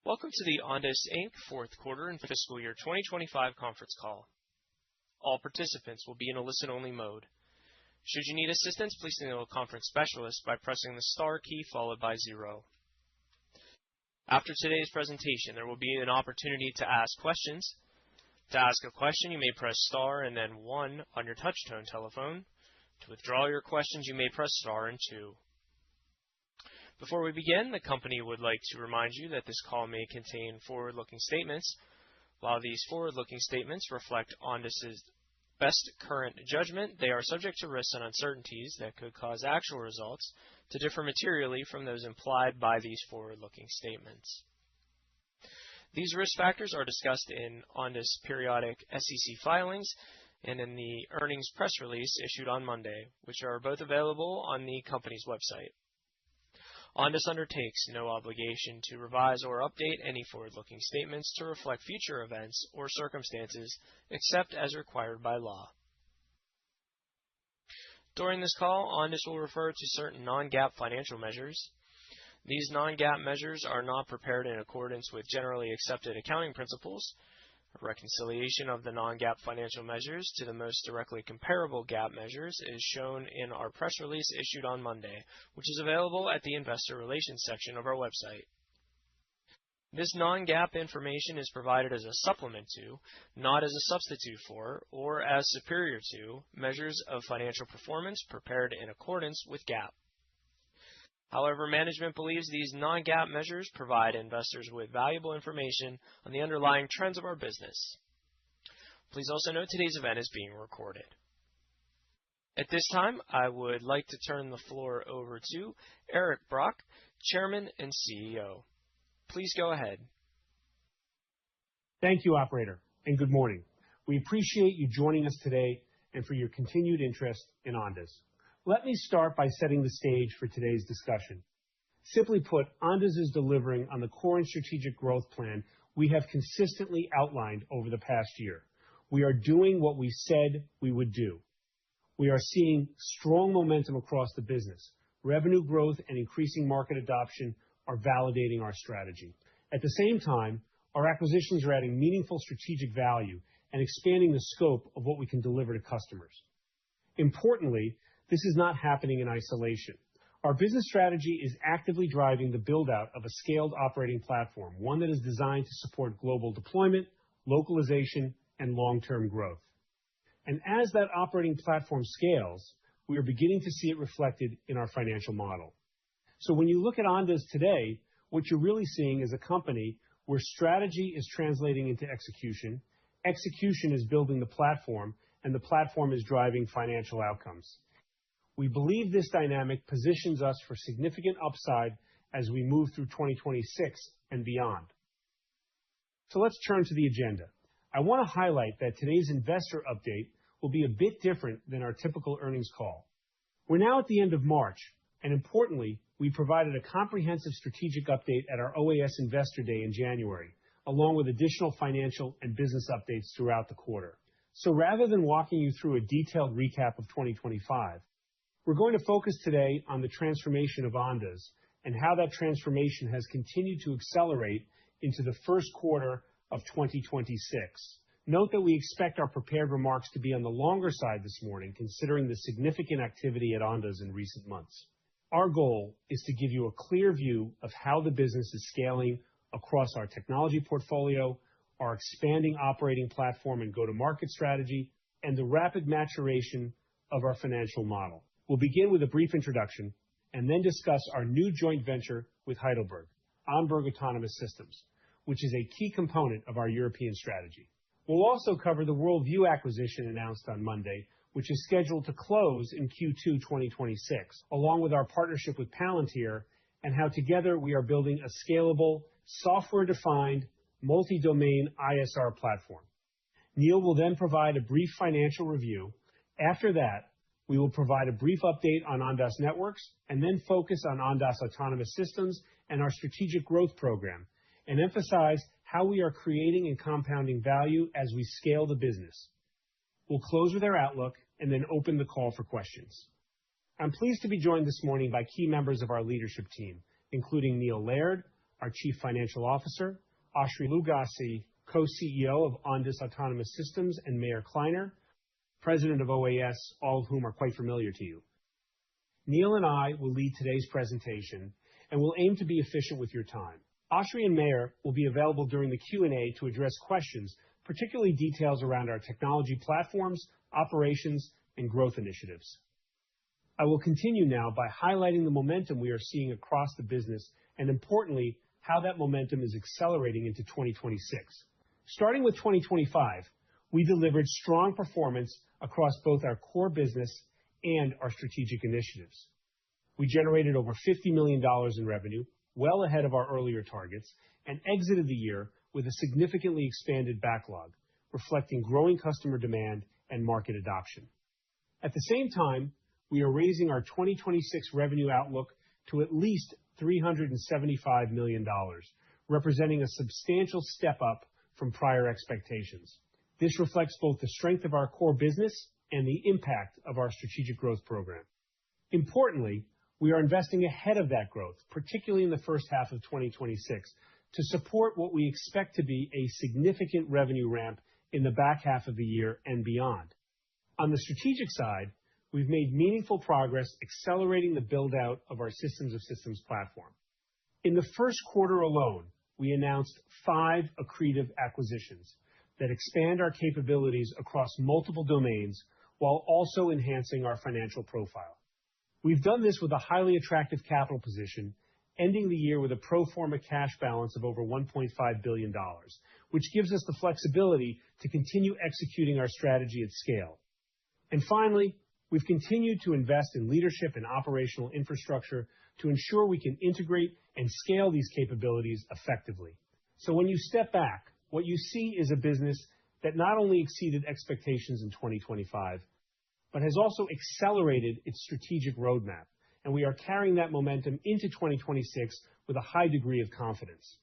Welcome to the Ondas Inc. Fourth Quarter and Fiscal Year 2025 conference call. All participants will be in a listen-only mode. Should you need assistance, please signal a conference specialist by pressing the star key followed by 0. After today's presentation, there will be an opportunity to ask questions. To ask a question, you may press star and then 1 on your touch-tone telephone. To withdraw your questions, you may press star and 2. Before we begin, the company would like to remind you that this call may contain forward-looking statements. While these forward-looking statements reflect Ondas's best current judgment, they are subject to risks and uncertainties that could cause actual results to differ materially from those implied by these forward-looking statements. These risk factors are discussed in Ondas periodic SEC filings and in the earnings press release issued on Monday, which are both available on the company's website. Ondas undertakes no obligation to revise or update any forward-looking statements to reflect future events or circumstances except as required by law. During this call, Ondas will refer to certain non-GAAP financial measures. These non-GAAP measures are not prepared in accordance with generally accepted accounting principles. A reconciliation of the non-GAAP financial measures to the most directly comparable GAAP measures is shown in our press release issued on Monday, which is available at the Investor Relations section of our website. This non-GAAP information is provided as a supplement to, not as a substitute for, or as superior to, measures of financial performance prepared in accordance with GAAP. However, management believes these non-GAAP measures provide investors with valuable information on the underlying trends of our business. Please also note today's event is being recorded. At this time, I would like to turn the floor over to Eric Brock, Chairman and CEO. Please go ahead. Thank you, Operator, and good morning. We appreciate you joining us today and for your continued interest in Ondas. Let me start by setting the stage for today's discussion. Simply put, Ondas is delivering on the core and strategic growth plan we have consistently outlined over the past year. We are doing what we said we would do. We are seeing strong momentum across the business. Revenue growth and increasing market adoption are validating our strategy. At the same time, our acquisitions are adding meaningful strategic value and expanding the scope of what we can deliver to customers. Importantly, this is not happening in isolation. Our business strategy is actively driving the build-out of a scaled operating platform, one that is designed to support global deployment, localization, and long-term growth. And as that operating platform scales, we are beginning to see it reflected in our financial model. So when you look at Ondas today, what you're really seeing is a company where strategy is translating into execution, execution is building the platform, and the platform is driving financial outcomes. We believe this dynamic positions us for significant upside as we move through 2026 and beyond. So let's turn to the agenda. I want to highlight that today's investor update will be a bit different than our typical earnings call. We're now at the end of March, and importantly, we provided a comprehensive strategic update at our OAS Investor Day in January, along with additional financial and business updates throughout the quarter. So rather than walking you through a detailed recap of 2025, we're going to focus today on the transformation of Ondas and how that transformation has continued to accelerate into the first quarter of 2026. Note that we expect our prepared remarks to be on the longer side this morning, considering the significant activity at Ondas in recent months. Our goal is to give you a clear view of how the business is scaling across our technology portfolio, our expanding operating platform and go-to-market strategy, and the rapid maturation of our financial model. We'll begin with a brief introduction and then discuss our new joint venture with Heidelberg, Ondas Autonomous Systems, which is a key component of our European strategy. We'll also cover the Worldview acquisition announced on Monday, which is scheduled to close in Q2 2026, along with our partnership with Palantir and how together we are building a scalable, software-defined, multi-domain ISR platform. Neil will then provide a brief financial review. After that, we will provide a brief update on Ondas Networks and then focus on Ondas Autonomous Systems and our strategic growth program and emphasize how we are creating and compounding value as we scale the business. We'll close with our outlook and then open the call for questions. I'm pleased to be joined this morning by key members of our leadership team, including Neil Laird, our Chief Financial Officer, Oshri Lugassy, Co-CEO of Ondas Autonomous Systems, and Meir Kleiner, President of OAS, all of whom are quite familiar to you. Neil and I will lead today's presentation, and we'll aim to be efficient with your time. Oshri and Meir will be available during the Q&A to address questions, particularly details around our technology platforms, operations, and growth initiatives. I will continue now by highlighting the momentum we are seeing across the business and, importantly, how that momentum is accelerating into 2026. Starting with 2025, we delivered strong performance across both our core business and our strategic initiatives. We generated over $50 million in revenue, well ahead of our earlier targets, and exited the year with a significantly expanded backlog, reflecting growing customer demand and market adoption. At the same time, we are raising our 2026 revenue outlook to at least $375 million, representing a substantial step up from prior expectations. This reflects both the strength of our core business and the impact of our strategic growth program. Importantly, we are investing ahead of that growth, particularly in the first half of 2026, to support what we expect to be a significant revenue ramp in the back half of the year and beyond. On the strategic side, we've made meaningful progress accelerating the build-out of our systems of systems platform. In the first quarter alone, we announced 5 accretive acquisitions that expand our capabilities across multiple domains while also enhancing our financial profile. We've done this with a highly attractive capital position, ending the year with a pro forma cash balance of over $1.5 billion, which gives us the flexibility to continue executing our strategy at scale. And finally, we've continued to invest in leadership and operational infrastructure to ensure we can integrate and scale these capabilities effectively. So when you step back, what you see is a business that not only exceeded expectations in 2025, but has also accelerated its strategic roadmap, and we are carrying that momentum into 2026 with a high degree of confidence.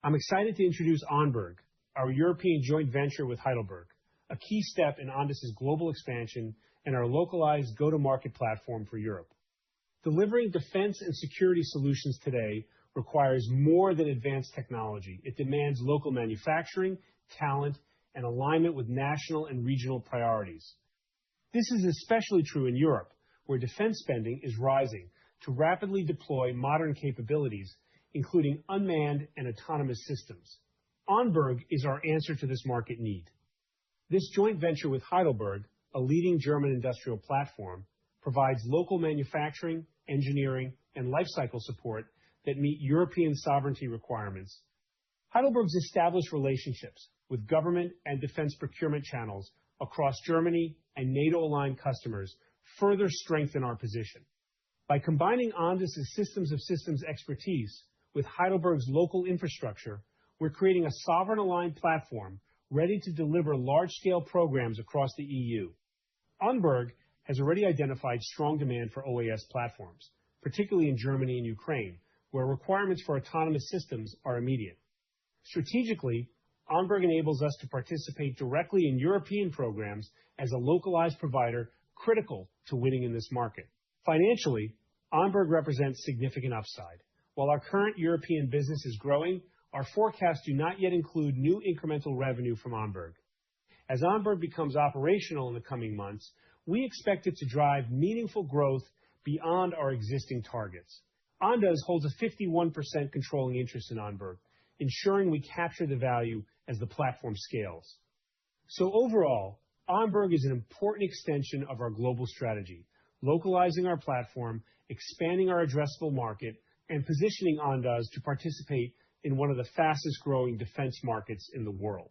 I'm excited to introduce ONBERG, our European joint venture with Heidelberg, a key step in Ondas's global expansion and our localized go-to-market platform for Europe. Delivering defense and security solutions today requires more than advanced technology. It demands local manufacturing, talent, and alignment with national and regional priorities. This is especially true in Europe, where defense spending is rising to rapidly deploy modern capabilities, including unmanned and autonomous systems. ONBERG is our answer to this market need. This joint venture with Heidelberg, a leading German industrial platform, provides local manufacturing, engineering, and lifecycle support that meet European sovereignty requirements. Heidelberg's established relationships with government and defense procurement channels across Germany and NATO-aligned customers further strengthen our position. By combining Ondas's systems of systems expertise with Heidelberg's local infrastructure, we're creating a sovereign-aligned platform ready to deliver large-scale programs across the EU. ONBERG has already identified strong demand for OAS platforms, particularly in Germany and Ukraine, where requirements for autonomous systems are immediate. Strategically, ONBERG enables us to participate directly in European programs as a localized provider critical to winning in this market. Financially, ONBERG represents significant upside. While our current European business is growing, our forecasts do not yet include new incremental revenue from ONBERG. As ONBERG becomes operational in the coming months, we expect it to drive meaningful growth beyond our existing targets. Ondas holds a 51% controlling interest in ONBERG, ensuring we capture the value as the platform scales. So overall, ONBERG is an important extension of our global strategy, localizing our platform, expanding our addressable market, and positioning Ondas to participate in one of the fastest-growing defense markets in the world.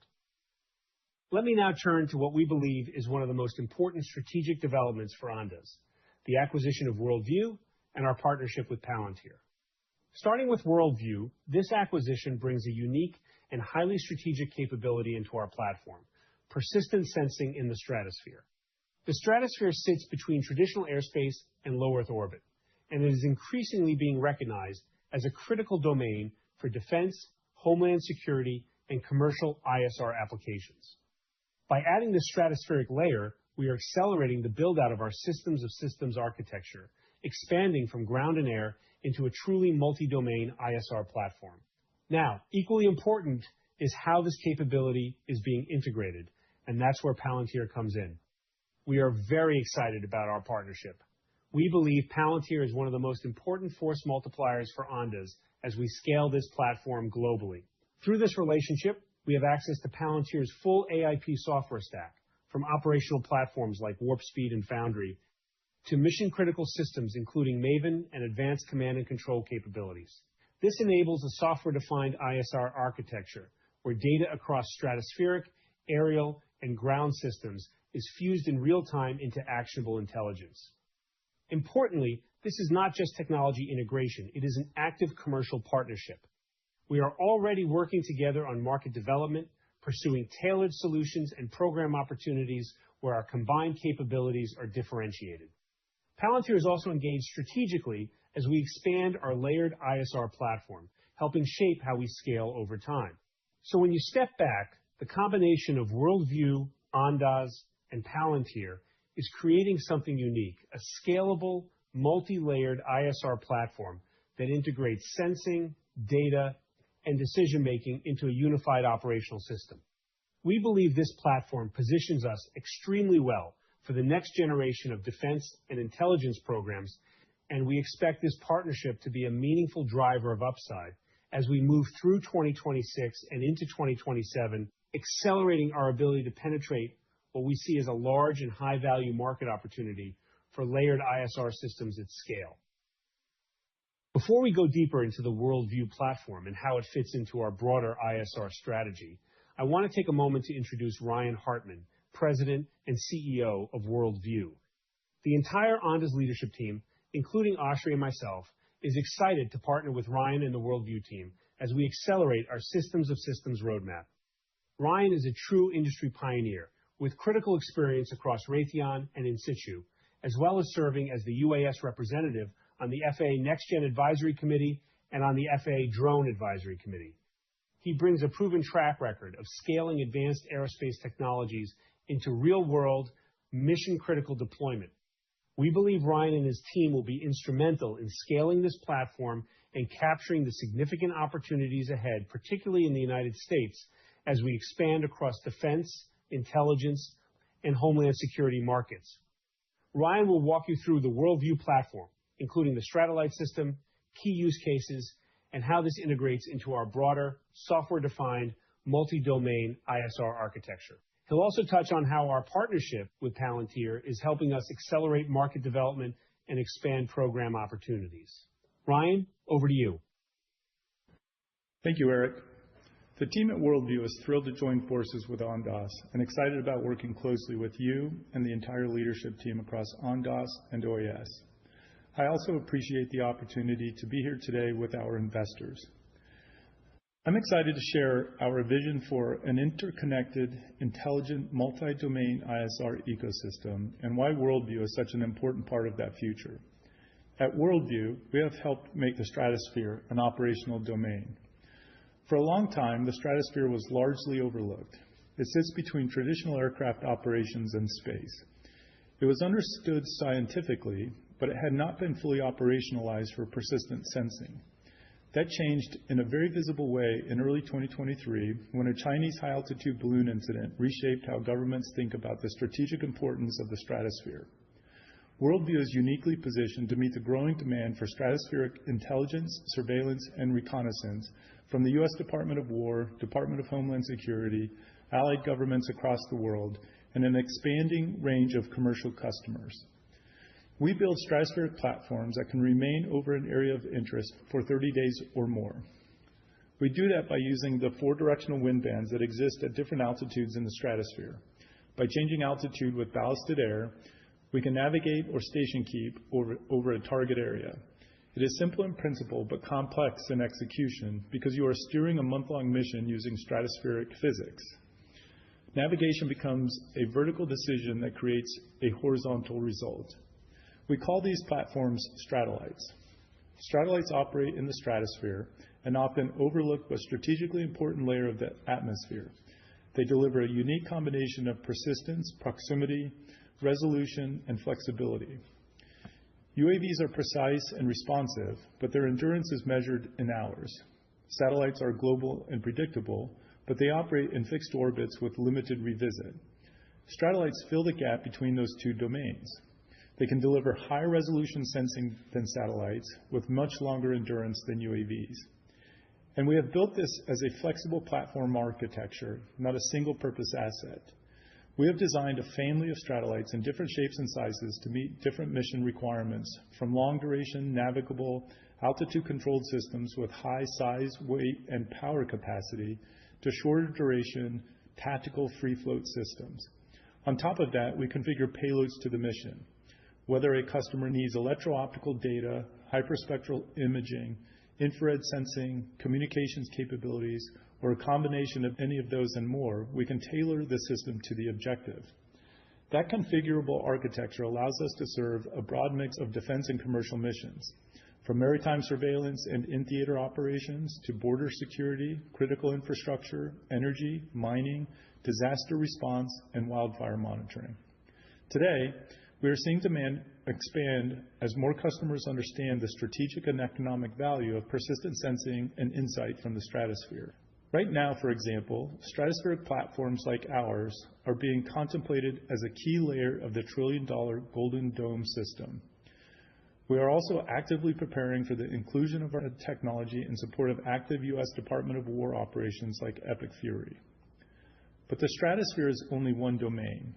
Let me now turn to what we believe is one of the most important strategic developments for Ondas, the acquisition of Worldview and our partnership with Palantir. Starting with Worldview, this acquisition brings a unique and highly strategic capability into our platform: persistent sensing in the stratosphere. The stratosphere sits between traditional airspace and low Earth orbit, and it is increasingly being recognized as a critical domain for defense, homeland security, and commercial ISR applications. By adding the stratospheric layer, we are accelerating the build-out of our systems of systems architecture, expanding from ground and air into a truly multi-domain ISR platform. Now, equally important is how this capability is being integrated, and that's where Palantir comes in. We are very excited about our partnership. We believe Palantir is one of the most important force multipliers for Ondas as we scale this platform globally. Through this relationship, we have access to Palantir's full AIP software stack, from operational platforms like Warp Speed and Foundry to mission-critical systems including Maven and advanced command and control capabilities. This enables a software-defined ISR architecture where data across stratospheric, aerial, and ground systems is fused in real time into actionable intelligence. Importantly, this is not just technology integration, it is an active commercial partnership. We are already working together on market development, pursuing tailored solutions and program opportunities where our combined capabilities are differentiated. Palantir is also engaged strategically as we expand our layered ISR platform, helping shape how we scale over time. So when you step back, the combination of Worldview, Ondas, and Palantir is creating something unique, a scalable, multi-layered ISR platform that integrates sensing, data, and decision-making into a unified operational system. We believe this platform positions us extremely well for the next generation of defense and intelligence programs, and we expect this partnership to be a meaningful driver of upside as we move through 2026 and into 2027, accelerating our ability to penetrate what we see as a large and high-value market opportunity for layered ISR systems at scale. Before we go deeper into the Worldview platform and how it fits into our broader ISR strategy, I want to take a moment to introduce Ryan Hartman, President and CEO of Worldview. The entire Ondas leadership team, including Oshri and myself, is excited to partner with Ryan and the Worldview team as we accelerate our systems of systems roadmap. Ryan is a true industry pioneer with critical experience across Raytheon and in situ, as well as serving as the UAS representative on the FAA Next Gen Advisory Committee and on the FAA Drone Advisory Committee. He brings a proven track record of scaling advanced aerospace technologies into real-world, mission-critical deployment. We believe Ryan and his team will be instrumental in scaling this platform and capturing the significant opportunities ahead, particularly in the United States, as we expand across defense, intelligence, and homeland security markets. Ryan will walk you through the Worldview platform, including the Stratolite system, key use cases, and how this integrates into our broader, software-defined, multi-domain ISR architecture. He'll also touch on how our partnership with Palantir is helping us accelerate market development and expand program opportunities. Ryan, over to you. Thank you, Eric. The team at Worldview is thrilled to join forces with Ondas and excited about working closely with you and the entire leadership team across Ondas and OAS. I also appreciate the opportunity to be here today with our investors. I'm excited to share our vision for an interconnected, intelligent, multi-domain ISR ecosystem and why Worldview is such an important part of that future. At Worldview, we have helped make the stratosphere an operational domain. For a long time, the stratosphere was largely overlooked. It sits between traditional aircraft operations and space. It was understood scientifically, but it had not been fully operationalized for persistent sensing. That changed in a very visible way in early 2023 when a Chinese high-altitude balloon incident reshaped how governments think about the strategic importance of the stratosphere. Worldview is uniquely positioned to meet the growing demand for stratospheric intelligence, surveillance, and reconnaissance from the U.S. Department of War, Department of Homeland Security, allied governments across the world, and an expanding range of commercial customers. We build stratospheric platforms that can remain over an area of interest for 30 days or more. We do that by using the 4 directional wind bands that exist at different altitudes in the stratosphere. By changing altitude with ballasted air, we can navigate or station keep over a target area. It is simple in principle, but complex in execution because you are steering a month-long mission using stratospheric physics. Navigation becomes a vertical decision that creates a horizontal result. We call these platforms Stratolites. Stratolites operate in the stratosphere, an often overlooked but strategically important layer of the atmosphere. They deliver a unique combination of persistence, proximity, resolution, and flexibility. UAVs are precise and responsive, but their endurance is measured in hours. Satellites are global and predictable, but they operate in fixed orbits with limited revisit. Stratollite fill the gap between those two domains. They can deliver higher resolution sensing than satellites with much longer endurance than UAVs. And we have built this as a flexible platform architecture, not a single-purpose asset. We have designed a family of Stratollites in different shapes and sizes to meet different mission requirements, from long-duration, navigable, altitude-controlled systems with high size, weight, and power capacity to shorter duration, tactical free-float systems. On top of that, we configure payloads to the mission. Whether a customer needs electro-optical data, hyperspectral imaging, infrared sensing, communications capabilities, or a combination of any of those and more, we can tailor the system to the objective. That configurable architecture allows us to serve a broad mix of defense and commercial missions, from maritime surveillance and in-theater operations to border security, critical infrastructure, energy, mining, disaster response, and wildfire monitoring. Today, we are seeing demand expand as more customers understand the strategic and economic value of persistent sensing and insight from the stratosphere. Right now, for example, stratospheric platforms like ours are being contemplated as a key layer of the trillion-dollar Golden Dome system. We are also actively preparing for the inclusion of our technology in support of active U.S. Department of War operations like Epic Fury. But the stratosphere is only one domain.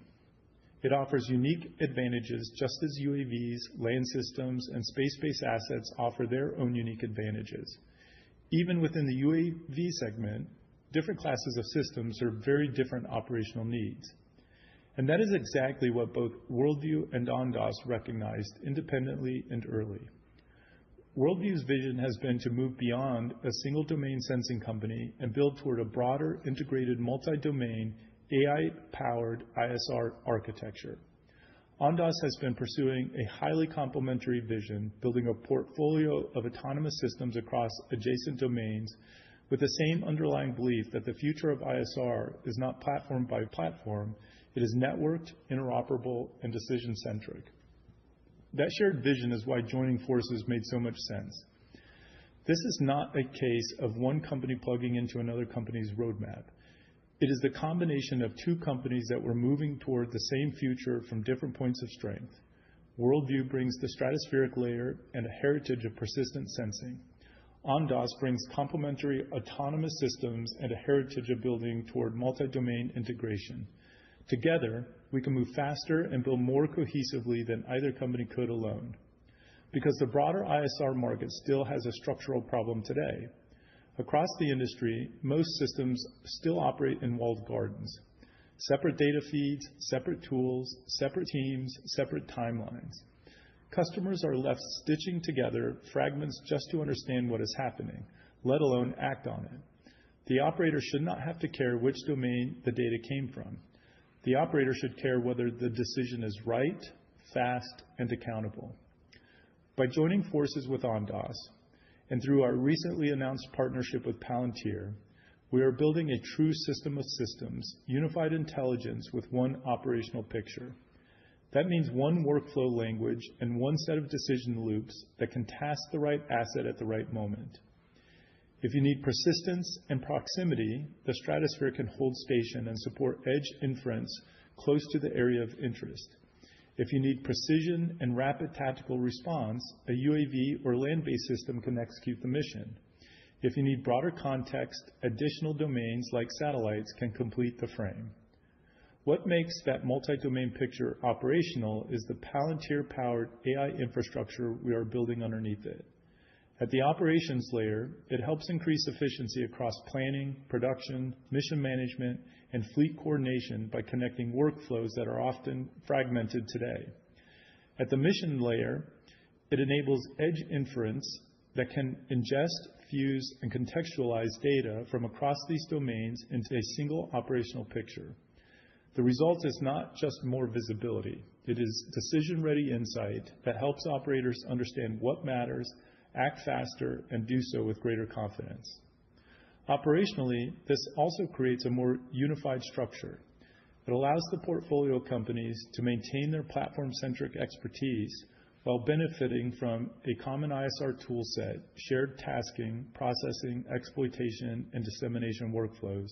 It offers unique advantages just as UAVs, land systems, and space-based assets offer their own unique advantages. Even within the UAV segment, different classes of systems serve very different operational needs. And that is exactly what both Worldview and Ondas recognized independently and early. Worldview's vision has been to move beyond a single domain sensing company and build toward a broader, integrated, multi-domain, AI-powered ISR architecture. Ondas has been pursuing a highly complementary vision, building a portfolio of autonomous systems across adjacent domains with the same underlying belief that the future of ISR is not platform by platform, it is networked, interoperable, and decision-centric. That shared vision is why joining forces made so much sense. This is not a case of one company plugging into another company's roadmap. It is the combination of two companies that were moving toward the same future from different points of strength. Worldview brings the stratospheric layer and a heritage of persistent sensing. Ondas brings complementary autonomous systems and a heritage of building toward multi-domain integration. Together, we can move faster and build more cohesively than either company could alone. Because the broader ISR market still has a structural problem today. Across the industry, most systems still operate in walled gardens. Separate data feeds, separate tools, separate teams, separate timelines. Customers are left stitching together fragments just to understand what is happening, let alone act on it. The operator should not have to care which domain the data came from. The operator should care whether the decision is right, fast, and accountable. By joining forces with Ondas, and through our recently announced partnership with Palantir, we are building a true system of systems, unified intelligence with one operational picture. That means one workflow language and one set of decision loops that can task the right asset at the right moment. If you need persistence and proximity, the stratosphere can hold station and support edge inference close to the area of interest. If you need precision and rapid tactical response, a UAV or land-based system can execute the mission. If you need broader context, additional domains like satellites can complete the frame. What makes that multi-domain picture operational is the Palantir-powered AI infrastructure we are building underneath it. At the operations layer, it helps increase efficiency across planning, production, mission management, and fleet coordination by connecting workflows that are often fragmented today. At the mission layer, it enables edge inference that can ingest, fuse, and contextualize data from across these domains into a single operational picture. The result is not just more visibility. It is decision-ready insight that helps operators understand what matters, act faster, and do so with greater confidence. Operationally, this also creates a more unified structure. It allows the portfolio companies to maintain their platform-centric expertise while benefiting from a common ISR toolset, shared tasking, processing, exploitation, and dissemination workflows,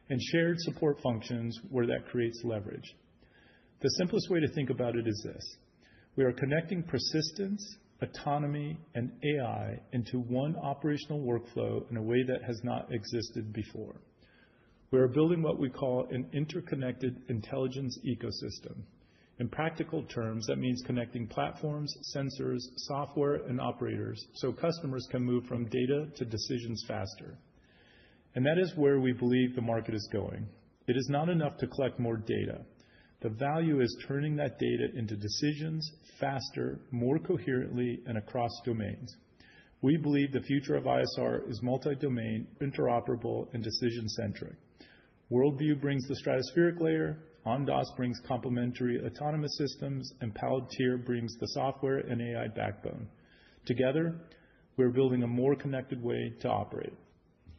and shared support functions where that creates leverage. The simplest way to think about it is this: we are connecting persistence, autonomy, and AI into one operational workflow in a way that has not existed before. We are building what we call an interconnected intelligence ecosystem. In practical terms, that means connecting platforms, sensors, software, and operators so customers can move from data to decisions faster. And that is where we believe the market is going. It is not enough to collect more data. The value is turning that data into decisions faster, more coherently, and across domains. We believe the future of ISR is multi-domain, interoperable, and decision-centric. Worldview brings the stratospheric layer, Ondas brings complementary autonomous systems, and Palantir brings the software and AI backbone. Together, we're building a more connected way to operate.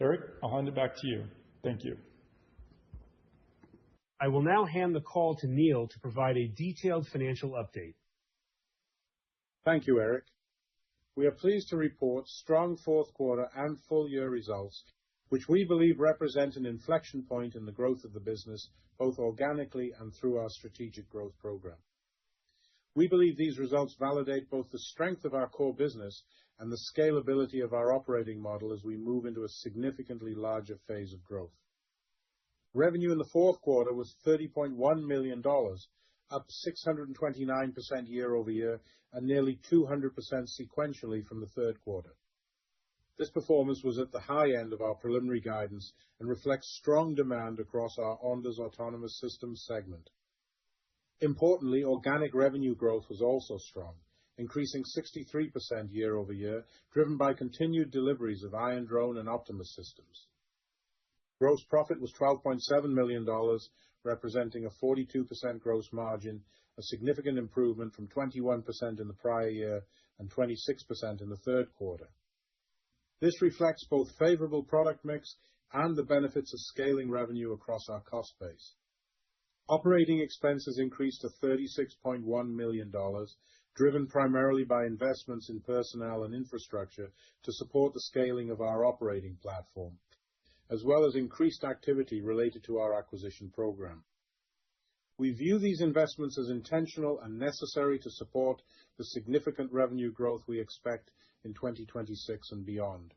Eric, I'll hand it back to you. Thank you. I will now hand the call to Neil to provide a detailed financial update. Thank you, Eric. We are pleased to report strong fourth quarter and full year results, which we believe represent an inflection point in the growth of the business, both organically and through our strategic growth program. We believe these results validate both the strength of our core business and the scalability of our operating model as we move into a significantly larger phase of growth. Revenue in the fourth quarter was $30.1 million, up 629% year over year and nearly 200% sequentially from the third quarter. This performance was at the high end of our preliminary guidance and reflects strong demand across our Ondas Autonomous Systems segment. Importantly, organic revenue growth was also strong, increasing 63% year over year, driven by continued deliveries of Iron Drone and Optimus systems. Gross profit was $12.7 million, representing a 42% gross margin, a significant improvement from 21% in the prior year and 26% in the third quarter. This reflects both favorable product mix and the benefits of scaling revenue across our cost base. Operating expenses increased to $36.1 million, driven primarily by investments in personnel and infrastructure to support the scaling of our operating platform, as well as increased activity related to our acquisition program. We view these investments as intentional and necessary to support the significant revenue growth we expect in 2026 and beyond.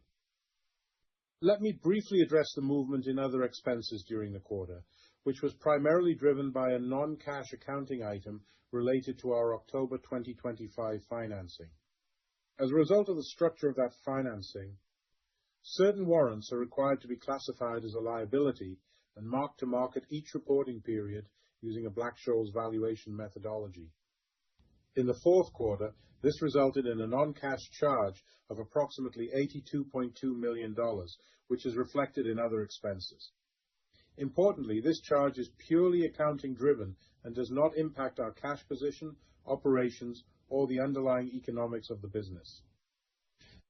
Let me briefly address the movement in other expenses during the quarter, which was primarily driven by a non-cash accounting item related to our October 2025 financing. As a result of the structure of that financing, certain warrants are required to be classified as a liability and marked to market each reporting period using a Black-Scholes valuation methodology. In the fourth quarter, this resulted in a non-cash charge of approximately $82.2 million, which is reflected in other expenses. Importantly, this charge is purely accounting driven and does not impact our cash position, operations, or the underlying economics of the business.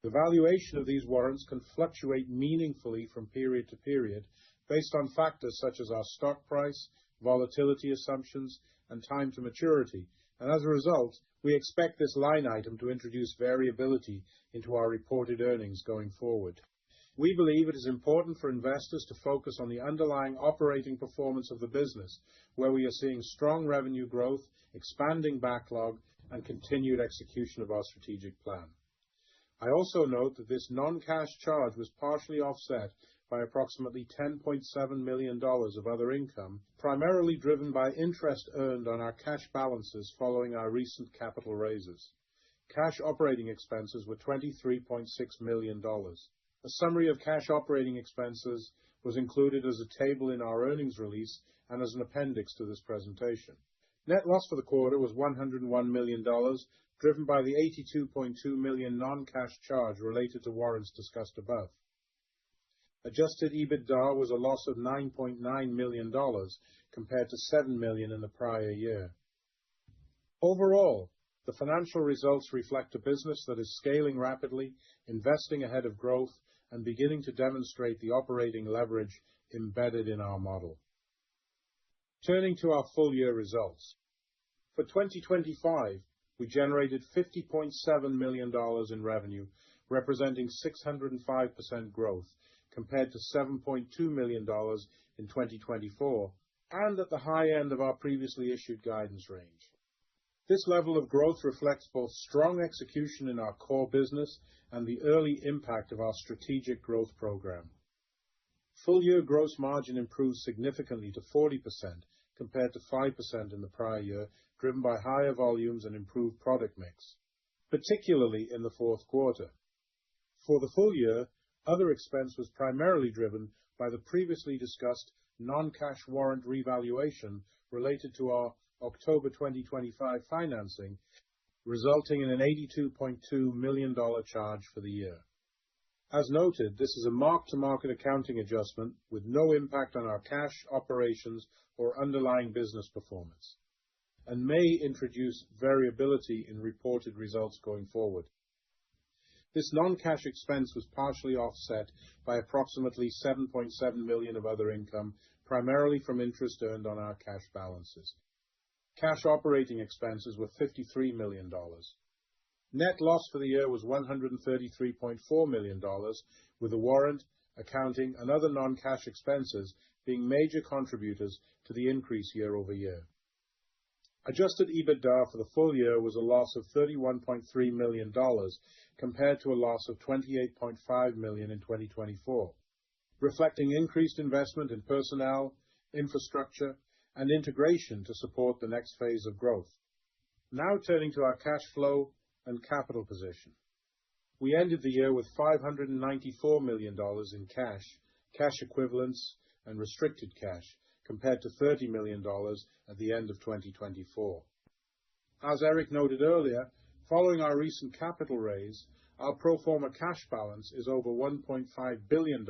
The valuation of these warrants can fluctuate meaningfully from period to period based on factors such as our stock price, volatility assumptions, and time to maturity, and as a result, we expect this line item to introduce variability into our reported earnings going forward. We believe it is important for investors to focus on the underlying operating performance of the business, where we are seeing strong revenue growth, expanding backlog, and continued execution of our strategic plan. I also note that this non-cash charge was partially offset by approximately $10.7 million of other income, primarily driven by interest earned on our cash balances following our recent capital raises. Cash operating expenses were $23.6 million. A summary of cash operating expenses was included as a table in our earnings release and as an appendix to this presentation. Net loss for the quarter was $101 million, driven by the $82.2 million non-cash charge related to warrants discussed above. Adjusted EBITDA was a loss of $9.9 million compared to $7 million in the prior year. Overall, the financial results reflect a business that is scaling rapidly, investing ahead of growth, and beginning to demonstrate the operating leverage embedded in our model. Turning to our full year results. For 2025, we generated $50.7 million in revenue, representing 605% growth compared to $7.2 million in 2024, and at the high end of our previously issued guidance range. This level of growth reflects both strong execution in our core business and the early impact of our strategic growth program. Full-year gross margin improved significantly to 40% compared to 5% in the prior year, driven by higher volumes and improved product mix, particularly in the fourth quarter. For the full year, other expense was primarily driven by the previously discussed non-cash warrant revaluation related to our October 2025 financing, resulting in an $82.2 million charge for the year. As noted, this is a mark-to-market accounting adjustment with no impact on our cash operations or underlying business performance, and may introduce variability in reported results going forward. This non-cash expense was partially offset by approximately $7.7 million of other income, primarily from interest earned on our cash balances. Cash operating expenses were $53 million. Net loss for the year was $133.4 million, with the warrant, accounting, and other non-cash expenses being major contributors to the increase year over year. Adjusted EBITDA for the full year was a loss of $31.3 million compared to a loss of $28.5 million in 2024, reflecting increased investment in personnel, infrastructure, and integration to support the next phase of growth. Now turning to our cash flow and capital position. We ended the year with $594 million in cash equivalents, and restricted cash, compared to $30 million at the end of 2024. As Eric noted earlier, following our recent capital raise, our pro forma cash balance is over $1.5 billion,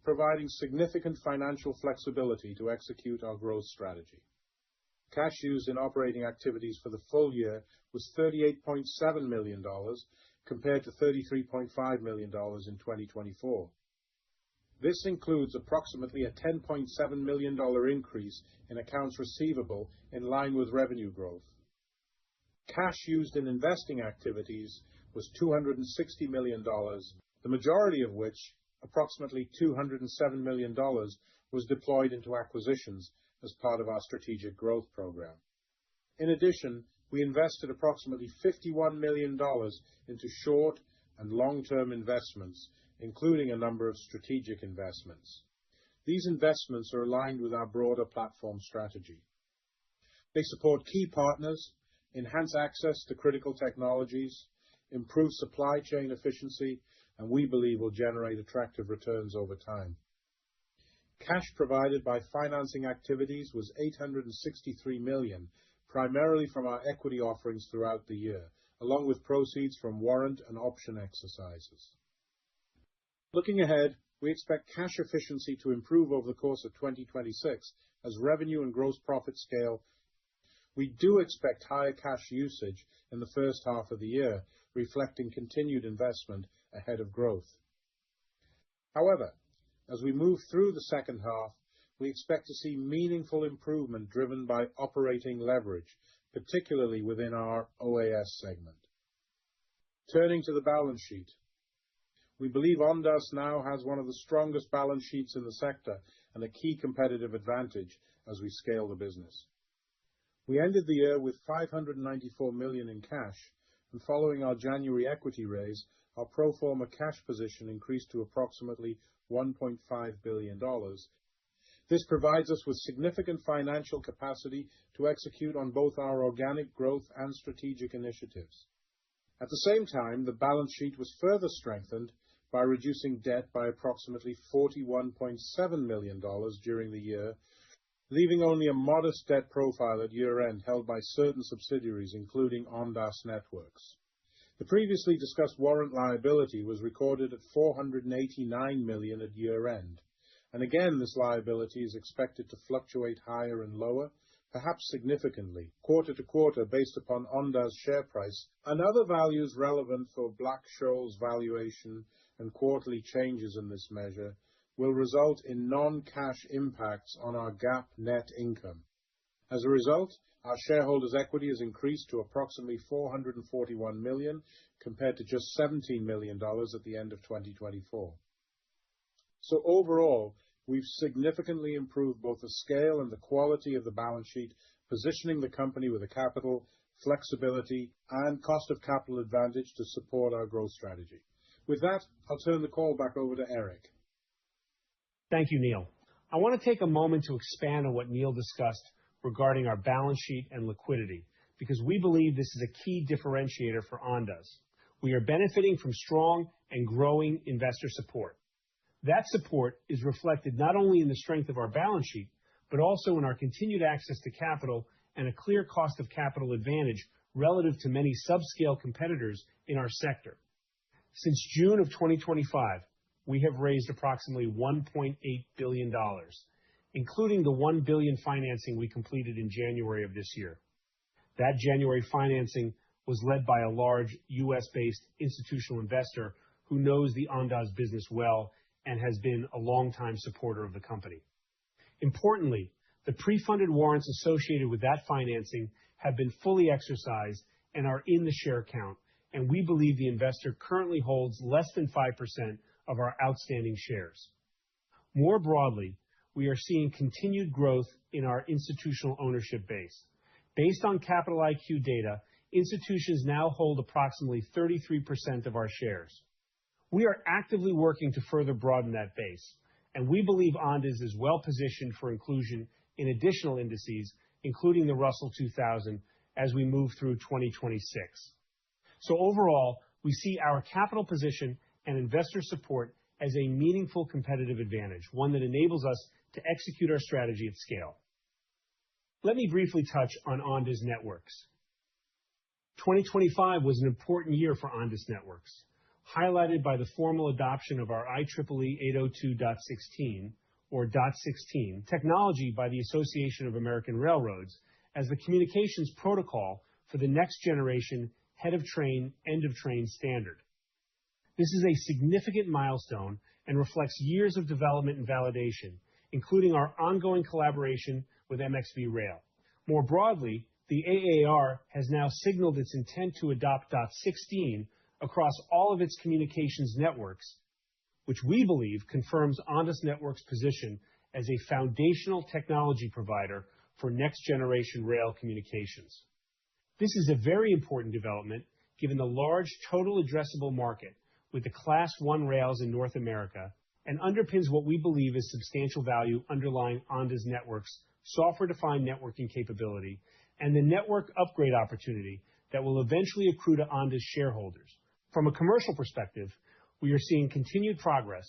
providing significant financial flexibility to execute our growth strategy. Cash used in operating activities for the full year was $38.7 million, compared to $33.5 million in 2024. This includes approximately a $10.7 million increase in accounts receivable in line with revenue growth. Cash used in investing activities was $260 million, the majority of which, approximately $207 million, was deployed into acquisitions as part of our strategic growth program. In addition, we invested approximately $51 million into short and long-term investments, including a number of strategic investments. These investments are aligned with our broader platform strategy. They support key partners, enhance access to critical technologies, improve supply chain efficiency, and we believe will generate attractive returns over time. Cash provided by financing activities was $863 million, primarily from our equity offerings throughout the year, along with proceeds from warrant and option exercises. Looking ahead, we expect cash efficiency to improve over the course of 2026 as revenue and gross profit scale. We do expect higher cash usage in the first half of the year, reflecting continued investment ahead of growth. However, as we move through the second half, we expect to see meaningful improvement driven by operating leverage, particularly within our OAS segment. Turning to the balance sheet. We believe Ondas now has one of the strongest balance sheets in the sector and a key competitive advantage as we scale the business. We ended the year with $594 million in cash, and following our January equity raise, our pro forma cash position increased to approximately $1.5 billion. This provides us with significant financial capacity to execute on both our organic growth and strategic initiatives. At the same time, the balance sheet was further strengthened by reducing debt by approximately $41.7 million during the year, leaving only a modest debt profile at year-end held by certain subsidiaries, including Ondas Networks. The previously discussed warrant liability was recorded at $489 million at year-end, and again this liability is expected to fluctuate higher and lower, perhaps significantly, quarter to quarter based upon Ondas share price and other values relevant for Black-Scholes valuation, and quarterly changes in this measure will result in non-cash impacts on our GAAP net income. As a result, our shareholders' equity has increased to approximately $441 million, compared to just $17 million at the end of 2024. So overall, we've significantly improved both the scale and the quality of the balance sheet, positioning the company with the capital, flexibility, and cost of capital advantage to support our growth strategy. With that, I'll turn the call back over to Eric. Thank you, Neil. I want to take a moment to expand on what Neil discussed regarding our balance sheet and liquidity, because we believe this is a key differentiator for Ondas. We are benefiting from strong and growing investor support. That support is reflected not only in the strength of our balance sheet, but also in our continued access to capital and a clear cost of capital advantage relative to many subscale competitors in our sector. Since June of 2025, we have raised approximately $1.8 billion, including the $1 billion financing we completed in January of this year. That January financing was led by a large U.S.-based institutional investor who knows the Ondas business well and has been a longtime supporter of the company. Importantly, the pre-funded warrants associated with that financing have been fully exercised and are in the share count, and we believe the investor currently holds less than 5% of our outstanding shares. More broadly, we are seeing continued growth in our institutional ownership base. Based on Capital IQ data, institutions now hold approximately 33% of our shares. We are actively working to further broaden that base, and we believe Ondas is well positioned for inclusion in additional indices, including the Russell 2000, as we move through 2026. So overall, we see our capital position and investor support as a meaningful competitive advantage, one that enables us to execute our strategy at scale. Let me briefly touch on Ondas Networks. 2025 was an important year for Ondas Networks, highlighted by the formal adoption of our IEEE 802.16, or .16, technology by the Association of American Railroads as the communications protocol for the next generation head of train, end of train standard. This is a significant milestone and reflects years of development and validation, including our ongoing collaboration with MxV Rail. More broadly, the AAR has now signaled its intent to adopt .16 across all of its communications networks, which we believe confirms Ondas Networks' position as a foundational technology provider for next-generation rail communications. This is a very important development given the large total addressable market with the Class 1 rails in North America, and underpins what we believe is substantial value underlying Ondas Networks' software-defined networking capability and the network upgrade opportunity that will eventually accrue to Ondas shareholders. From a commercial perspective, we are seeing continued progress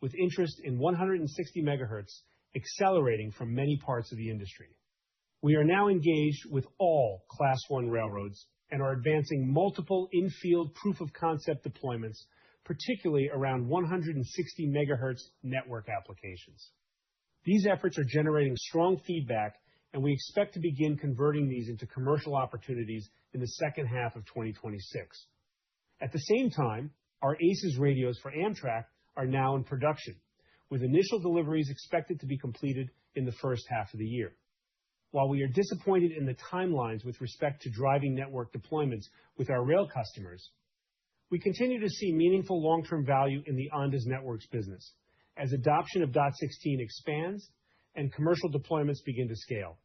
with interest in 160 MHz accelerating from many parts of the industry. We are now engaged with all Class 1 railroads and are advancing multiple in-field proof of concept deployments, particularly around 160 MHz network applications. These efforts are generating strong feedback, and we expect to begin converting these into commercial opportunities in the second half of 2026. At the same time, our ACES radios for Amtrak are now in production, with initial deliveries expected to be completed in the first half of the year. While we are disappointed in the timelines with respect to driving network deployments with our rail customers, we continue to see meaningful long-term value in the Ondas Networks business as adoption of .16 expands and commercial deployments begin to scale.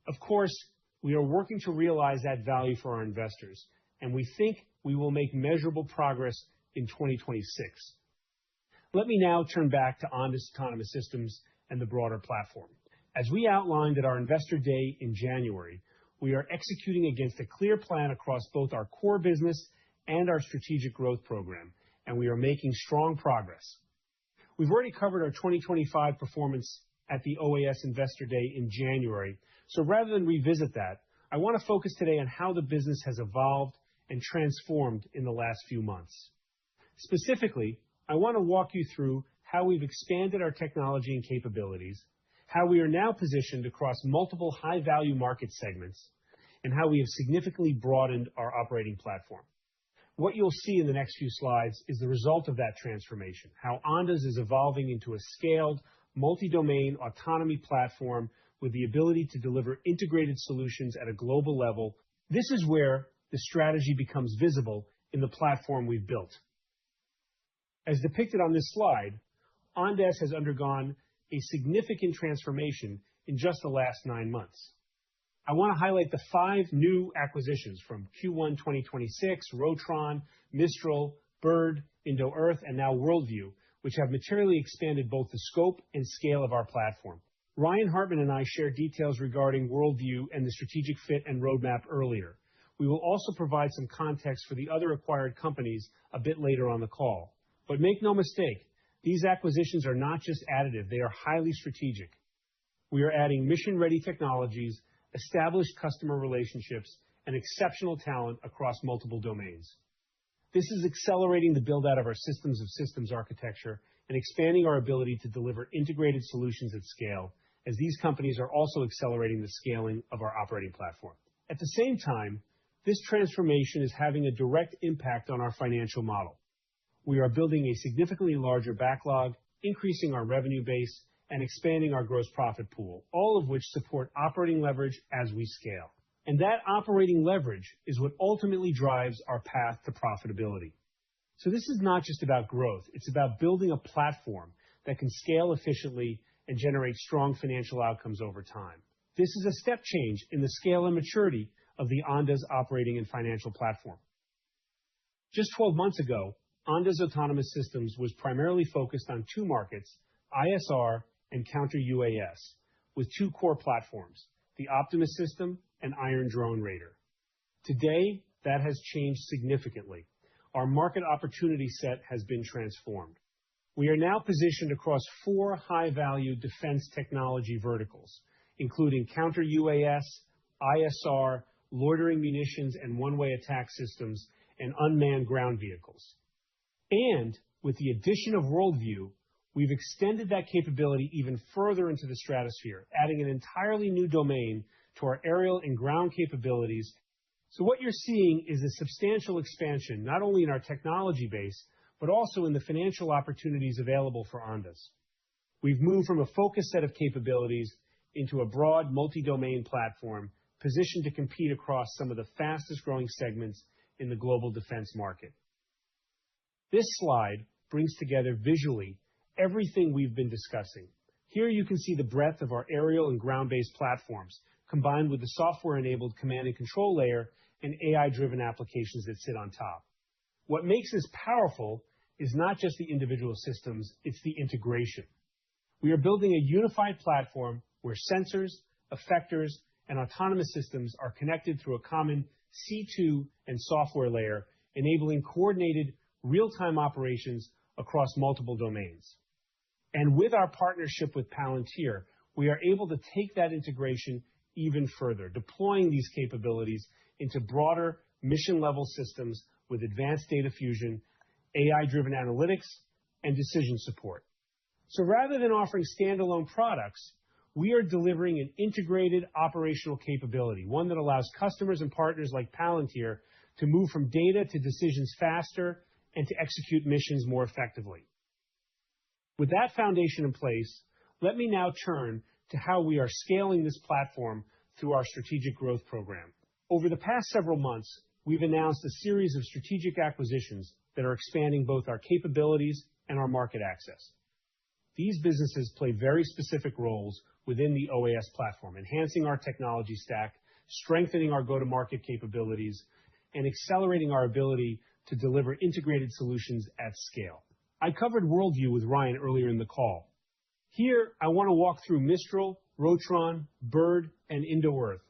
Of course, we are working to realize that value for our investors, and we think we will make measurable progress in 2026. Let me now turn back to Ondas Autonomous Systems and the broader platform. As we outlined at our Investor Day in January, we are executing against a clear plan across both our core business and our strategic growth program, and we are making strong progress. We've already covered our 2025 performance at the OAS Investor Day in January, so rather than revisit that, I want to focus today on how the business has evolved and transformed in the last few months. Specifically, I want to walk you through how we've expanded our technology and capabilities, how we are now positioned across multiple high-value market segments, and how we have significantly broadened our operating platform. What you'll see in the next few slides is the result of that transformation, how Ondas is evolving into a scaled, multi-domain autonomy platform with the ability to deliver integrated solutions at a global level. This is where the strategy becomes visible in the platform we've built. As depicted on this slide, Ondas has undergone a significant transformation in just the last 9 months. I want to highlight the 5 new acquisitions from Q1 2026, Rotron, Mistral, Bird, Indo-Earth, and now Worldview, which have materially expanded both the scope and scale of our platform. Ryan Hartman and I shared details regarding Worldview and the strategic fit and roadmap earlier. We will also provide some context for the other acquired companies a bit later on the call. But make no mistake, these acquisitions are not just additive, they are highly strategic. We are adding mission-ready technologies, established customer relationships, and exceptional talent across multiple domains. This is accelerating the build-out of our systems of systems architecture and expanding our ability to deliver integrated solutions at scale, as these companies are also accelerating the scaling of our operating platform. At the same time, this transformation is having a direct impact on our financial model. We are building a significantly larger backlog, increasing our revenue base, and expanding our gross profit pool, all of which support operating leverage as we scale. And that operating leverage is what ultimately drives our path to profitability. So this is not just about growth, it's about building a platform that can scale efficiently and generate strong financial outcomes over time. This is a step change in the scale and maturity of the Ondas operating and financial platform. Just 12 months ago, Ondas Autonomous Systems was primarily focused on 2 markets, ISR and counter-UAS, with 2 core platforms, the Optimus system and Iron Drone Raider. Today, that has changed significantly. Our market opportunity set has been transformed. We are now positioned across 4 high-value defense technology verticals, including counter-UAS, ISR, loitering munitions and one-way attack systems, and unmanned ground vehicles. And with the addition of Worldview, we've extended that capability even further into the stratosphere, adding an entirely new domain to our aerial and ground capabilities. So what you're seeing is a substantial expansion, not only in our technology base, but also in the financial opportunities available for Ondas. We've moved from a focused set of capabilities into a broad multi-domain platform positioned to compete across some of the fastest growing segments in the global defense market. This slide brings together visually everything we've been discussing. Here you can see the breadth of our aerial and ground-based platforms, combined with the software-enabled command and control layer and AI-driven applications that sit on top. What makes this powerful is not just the individual systems, it's the integration. We are building a unified platform where sensors, effectors, and autonomous systems are connected through a common C2 and software layer, enabling coordinated real-time operations across multiple domains. And with our partnership with Palantir, we are able to take that integration even further, deploying these capabilities into broader mission-level systems with advanced data fusion, AI-driven analytics, and decision support. So rather than offering standalone products, we are delivering an integrated operational capability, one that allows customers and partners like Palantir to move from data to decisions faster and to execute missions more effectively. With that foundation in place, let me now turn to how we are scaling this platform through our strategic growth program. Over the past several months, we've announced a series of strategic acquisitions that are expanding both our capabilities and our market access. These businesses play very specific roles within the OAS platform, enhancing our technology stack, strengthening our go-to-market capabilities, and accelerating our ability to deliver integrated solutions at scale. I covered Worldview with Ryan earlier in the call. Here, I want to walk through Mistral, Rotron, Bird, and Indo-Earth,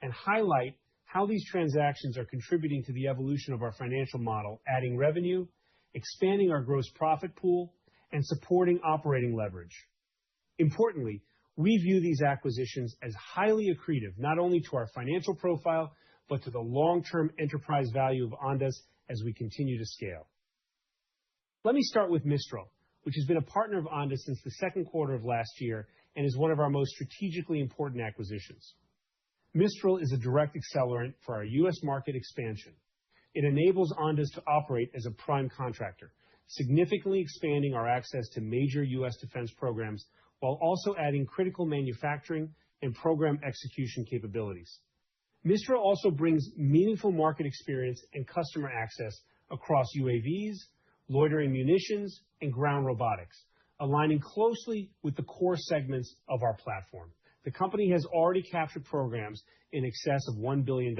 and highlight how these transactions are contributing to the evolution of our financial model, adding revenue, expanding our gross profit pool, and supporting operating leverage. Importantly, we view these acquisitions as highly accretive, not only to our financial profile, but to the long-term enterprise value of Ondas as we continue to scale. Let me start with Mistral, which has been a partner of Ondas since the second quarter of last year and is one of our most strategically important acquisitions. Mistral is a direct accelerant for our U.S. market expansion. It enables Ondas to operate as a prime contractor, significantly expanding our access to major U.S. defense programs while also adding critical manufacturing and program execution capabilities. Mistral also brings meaningful market experience and customer access across UAVs, loitering munitions, and ground robotics, aligning closely with the core segments of our platform. The company has already captured programs in excess of $1 billion,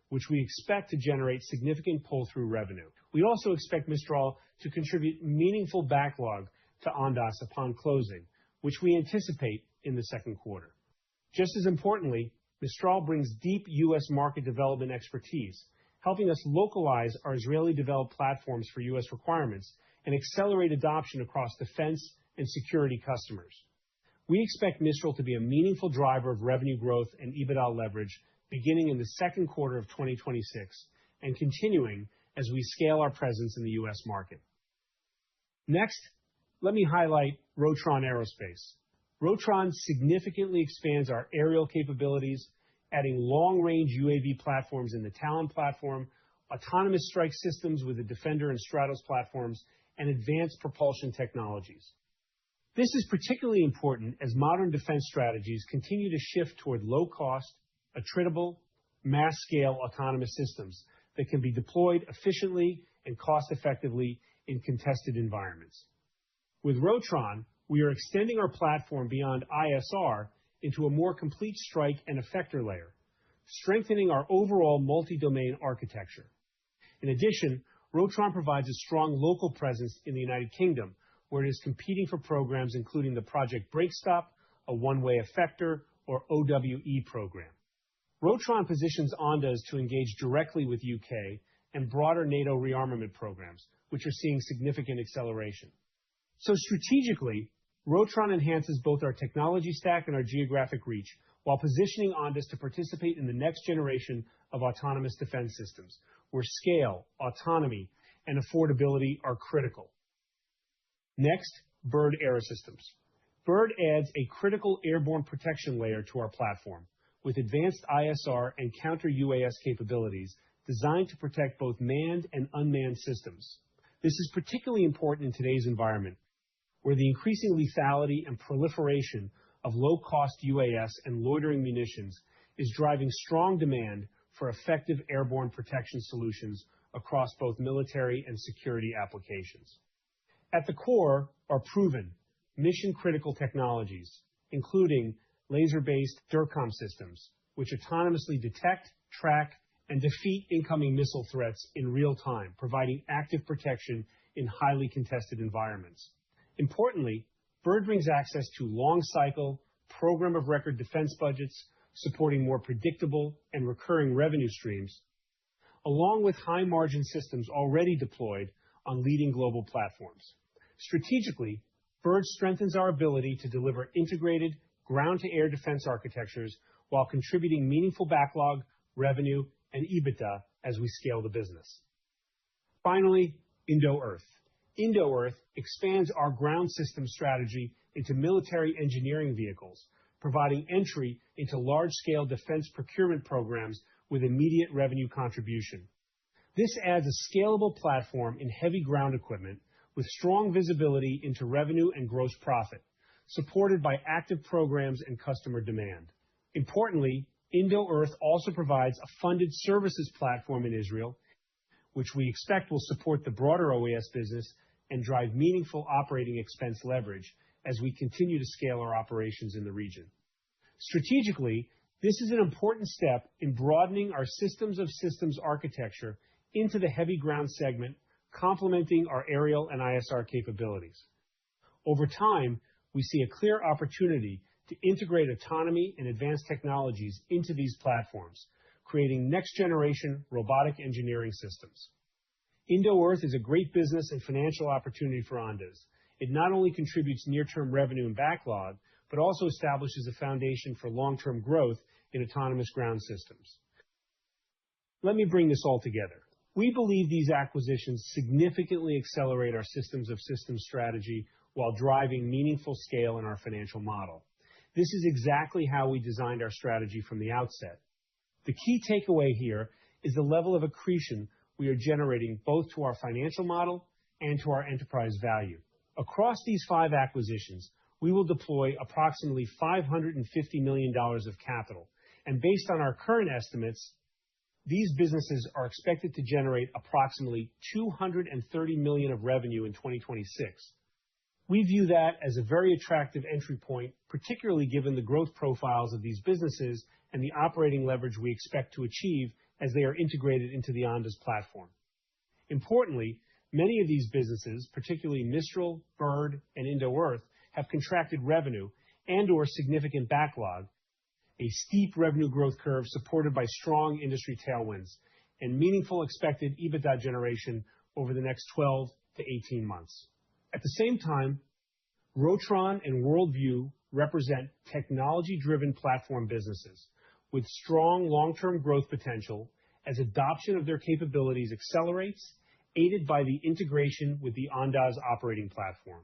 which we expect to generate significant pull-through revenue. We also expect Mistral to contribute meaningful backlog to Ondas upon closing, which we anticipate in the second quarter. Just as importantly, Mistral brings deep U.S. market development expertise, helping us localize our Israeli-developed platforms for U.S. requirements and accelerate adoption across defense and security customers. We expect Mistral to be a meaningful driver of revenue growth and EBITDA leverage beginning in the second quarter of 2026 and continuing as we scale our presence in the U.S. market. Next, let me highlight Rotron Aerospace. Rotron significantly expands our aerial capabilities, adding long-range UAV platforms in the Talon platform, autonomous strike systems with the Defender and Stratos platforms, and advanced propulsion technologies. This is particularly important as modern defense strategies continue to shift toward low-cost, attritable, mass-scale autonomous systems that can be deployed efficiently and cost-effectively in contested environments. With Rotron, we are extending our platform beyond ISR into a more complete strike and effector layer, strengthening our overall multi-domain architecture. In addition, Rotron provides a strong local presence in the United Kingdom, where it is competing for programs including the Project Breakstop, a one-way effector, or OWE program. Rotron positions Ondas to engage directly with UK and broader NATO rearmament programs, which are seeing significant acceleration. So strategically, Rotron enhances both our technology stack and our geographic reach, while positioning Ondas to participate in the next generation of autonomous defense systems, where scale, autonomy, and affordability are critical. Next, Bird Aerosystems. Bird adds a critical airborne protection layer to our platform, with advanced ISR and counter-UAS capabilities designed to protect both manned and unmanned systems. This is particularly important in today's environment, where the increasing lethality and proliferation of low-cost UAS and loitering munitions is driving strong demand for effective airborne protection solutions across both military and security applications. At the core are proven, mission-critical technologies, including laser-based DIRCOM systems, which autonomously detect, track, and defeat incoming missile threats in real time, providing active protection in highly contested environments. Importantly, Bird brings access to long-cycle, program-of-record defense budgets, supporting more predictable and recurring revenue streams, along with high-margin systems already deployed on leading global platforms. Strategically, Bird strengthens our ability to deliver integrated ground-to-air defense architectures while contributing meaningful backlog, revenue, and EBITDA as we scale the business. Finally, Indo-Earth. Indo-Earth expands our ground system strategy into military engineering vehicles, providing entry into large-scale defense procurement programs with immediate revenue contribution. This adds a scalable platform in heavy ground equipment with strong visibility into revenue and gross profit, supported by active programs and customer demand. Importantly, Indo-Earth also provides a funded services platform in Israel, which we expect will support the broader OAS business and drive meaningful operating expense leverage as we continue to scale our operations in the region. Strategically, this is an important step in broadening our systems of systems architecture into the heavy ground segment, complementing our aerial and ISR capabilities. Over time, we see a clear opportunity to integrate autonomy and advanced technologies into these platforms, creating next-generation robotic engineering systems. Indo-Earth is a great business and financial opportunity for Ondas. It not only contributes near-term revenue and backlog, but also establishes a foundation for long-term growth in autonomous ground systems. Let me bring this all together. We believe these acquisitions significantly accelerate our systems of systems strategy while driving meaningful scale in our financial model. This is exactly how we designed our strategy from the outset. The key takeaway here is the level of accretion we are generating both to our financial model and to our enterprise value. Across these 5 acquisitions, we will deploy approximately $550 million of capital. And based on our current estimates, these businesses are expected to generate approximately $230 million of revenue in 2026. We view that as a very attractive entry point, particularly given the growth profiles of these businesses and the operating leverage we expect to achieve as they are integrated into the Ondas platform. Importantly, many of these businesses, particularly Mistral, Bird, and Indo-Earth, have contracted revenue and/or significant backlog, a steep revenue growth curve supported by strong industry tailwinds, and meaningful expected EBITDA generation over the next 12 to 18 months. At the same time, Rotron and Worldview represent technology-driven platform businesses with strong long-term growth potential as adoption of their capabilities accelerates, aided by the integration with the Ondas operating platform.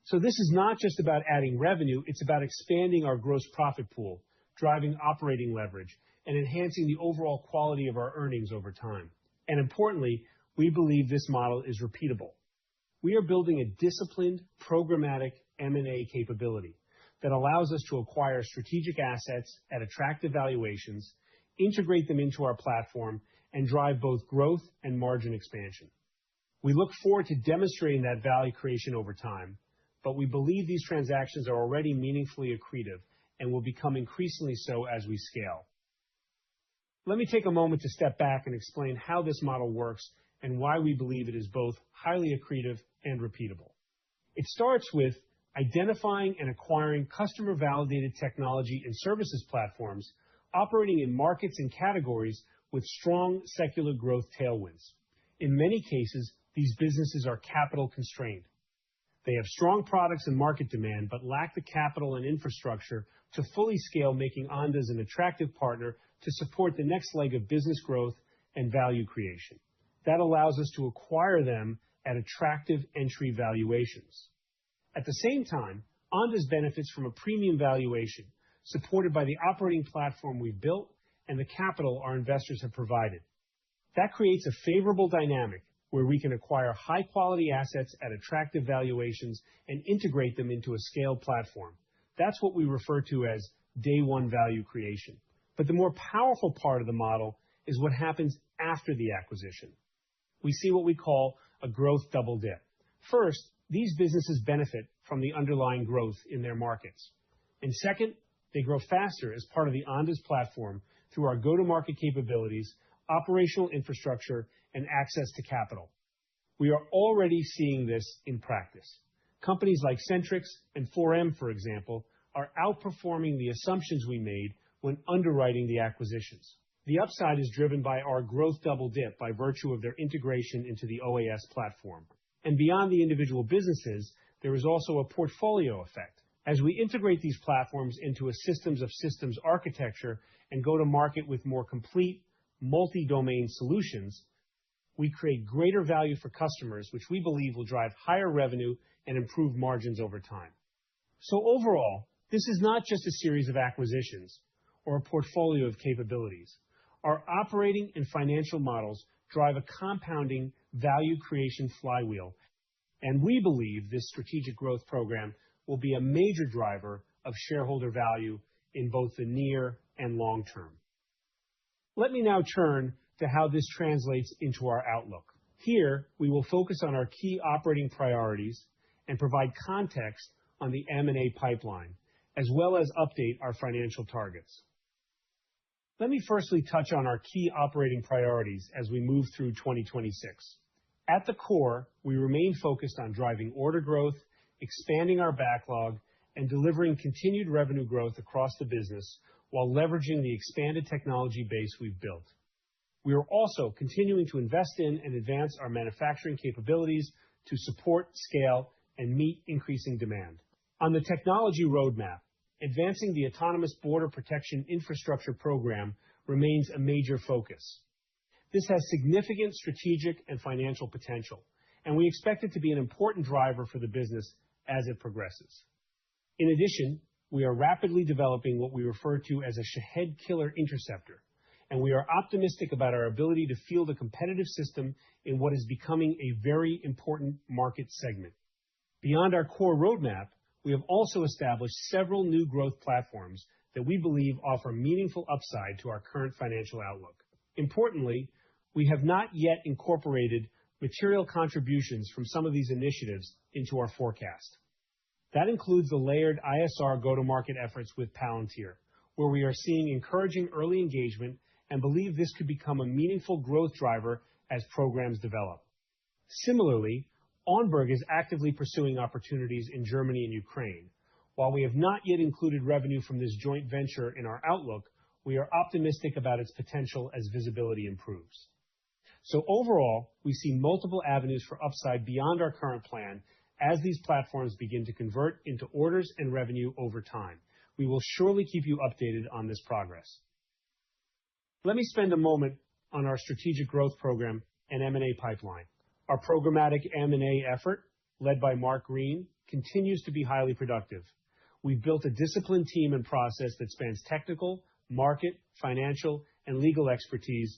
So this is not just about adding revenue, it's about expanding our gross profit pool, driving operating leverage, and enhancing the overall quality of our earnings over time. And importantly, we believe this model is repeatable. We are building a disciplined, programmatic M&A capability that allows us to acquire strategic assets at attractive valuations, integrate them into our platform, and drive both growth and margin expansion. We look forward to demonstrating that value creation over time, but we believe these transactions are already meaningfully accretive and will become increasingly so as we scale. Let me take a moment to step back and explain how this model works and why we believe it is both highly accretive and repeatable. It starts with identifying and acquiring customer-validated technology and services platforms operating in markets and categories with strong secular growth tailwinds. In many cases, these businesses are capital constrained. They have strong products and market demand, but lack the capital and infrastructure to fully scale, making Ondas an attractive partner to support the next leg of business growth and value creation. That allows us to acquire them at attractive entry valuations. At the same time, Ondas benefits from a premium valuation supported by the operating platform we've built and the capital our investors have provided. That creates a favorable dynamic where we can acquire high-quality assets at attractive valuations and integrate them into a scaled platform. That's what we refer to as day one value creation. But the more powerful part of the model is what happens after the acquisition. We see what we call a growth double dip. First, these businesses benefit from the underlying growth in their markets. And second, they grow faster as part of the Ondas platform through our go-to-market capabilities, operational infrastructure, and access to capital. We are already seeing this in practice. Companies like Centrix and 4M, for example, are outperforming the assumptions we made when underwriting the acquisitions. The upside is driven by our growth double dip by virtue of their integration into the OAS platform. And beyond the individual businesses, there is also a portfolio effect. As we integrate these platforms into a systems of systems architecture and go to market with more complete, multi-domain solutions, we create greater value for customers, which we believe will drive higher revenue and improve margins over time. So overall, this is not just a series of acquisitions or a portfolio of capabilities. Our operating and financial models drive a compounding value creation flywheel, and we believe this strategic growth program will be a major driver of shareholder value in both the near and long term. Let me now turn to how this translates into our outlook. Here, we will focus on our key operating priorities and provide context on the M&A pipeline, as well as update our financial targets. Let me firstly touch on our key operating priorities as we move through 2026. At the core, we remain focused on driving order growth, expanding our backlog, and delivering continued revenue growth across the business while leveraging the expanded technology base we've built. We are also continuing to invest in and advance our manufacturing capabilities to support, scale, and meet increasing demand. On the technology roadmap, advancing the Autonomous Border Protection Infrastructure program remains a major focus. This has significant strategic and financial potential, and we expect it to be an important driver for the business as it progresses. In addition, we are rapidly developing what we refer to as a Shahed killer interceptor, and we are optimistic about our ability to field a competitive system in what is becoming a very important market segment. Beyond our core roadmap, we have also established several new growth platforms that we believe offer meaningful upside to our current financial outlook. Importantly, we have not yet incorporated material contributions from some of these initiatives into our forecast. That includes the layered ISR go-to-market efforts with Palantir, where we are seeing encouraging early engagement and believe this could become a meaningful growth driver as programs develop. Similarly, Onberg is actively pursuing opportunities in Germany and Ukraine. While we have not yet included revenue from this joint venture in our outlook, we are optimistic about its potential as visibility improves. So overall, we see multiple avenues for upside beyond our current plan as these platforms begin to convert into orders and revenue over time. We will surely keep you updated on this progress. Let me spend a moment on our strategic growth program and M&A pipeline. Our programmatic M&A effort, led by Mark Green, continues to be highly productive. We've built a disciplined team and process that spans technical, market, financial, and legal expertise,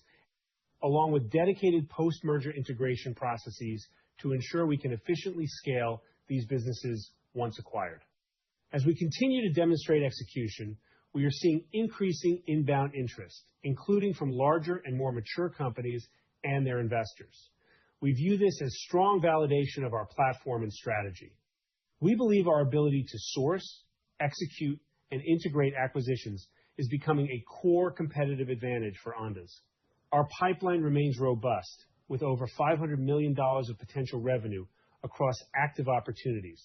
along with dedicated post-merger integration processes to ensure we can efficiently scale these businesses once acquired. As we continue to demonstrate execution, we are seeing increasing inbound interest, including from larger and more mature companies and their investors. We view this as strong validation of our platform and strategy. We believe our ability to source, execute, and integrate acquisitions is becoming a core competitive advantage for Ondas. Our pipeline remains robust, with over $500 million of potential revenue across active opportunities.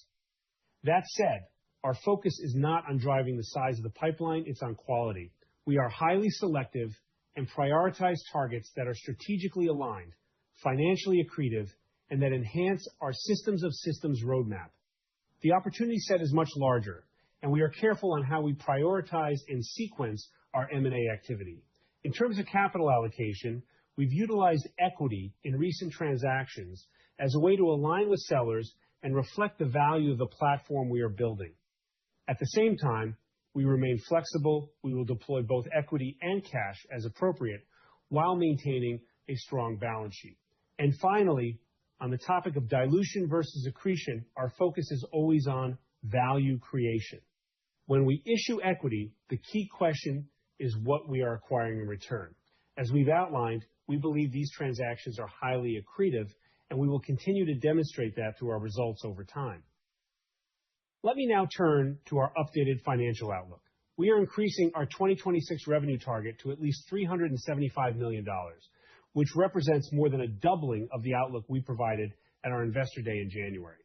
That said, our focus is not on driving the size of the pipeline, it's on quality. We are highly selective and prioritize targets that are strategically aligned, financially accretive, and that enhance our systems of systems roadmap. The opportunity set is much larger, and we are careful on how we prioritize and sequence our M&A activity. In terms of capital allocation, we've utilized equity in recent transactions as a way to align with sellers and reflect the value of the platform we are building. At the same time, we remain flexible. We will deploy both equity and cash as appropriate while maintaining a strong balance sheet. And finally, on the topic of dilution versus accretion, our focus is always on value creation. When we issue equity, the key question is what we are acquiring in return. As we've outlined, we believe these transactions are highly accretive, and we will continue to demonstrate that through our results over time. Let me now turn to our updated financial outlook. We are increasing our 2026 revenue target to at least $375 million, which represents more than a doubling of the outlook we provided at our Investor Day in January.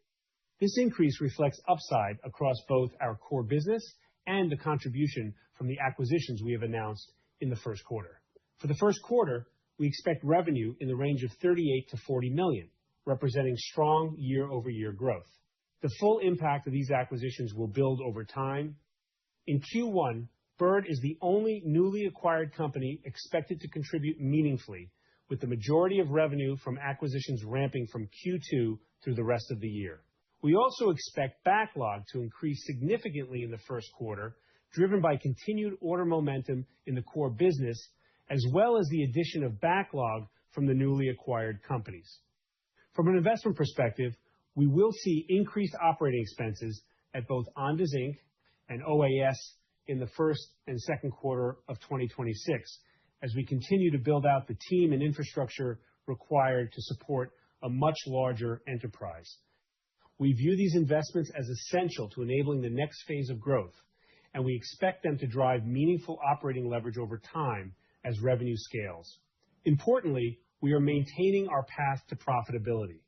This increase reflects upside across both our core business and the contribution from the acquisitions we have announced in the first quarter. For the first quarter, we expect revenue in the range of $38 to $40 million, representing strong year-over-year growth. The full impact of these acquisitions will build over time. In Q1, Bird is the only newly acquired company expected to contribute meaningfully, with the majority of revenue from acquisitions ramping from Q2 through the rest of the year. We also expect backlog to increase significantly in the first quarter, driven by continued order momentum in the core business, as well as the addition of backlog from the newly acquired companies. From an investment perspective, we will see increased operating expenses at both Ondas Inc. and OAS in the first and second quarter of 2026, as we continue to build out the team and infrastructure required to support a much larger enterprise. We view these investments as essential to enabling the next phase of growth, and we expect them to drive meaningful operating leverage over time as revenue scales. Importantly, we are maintaining our path to profitability.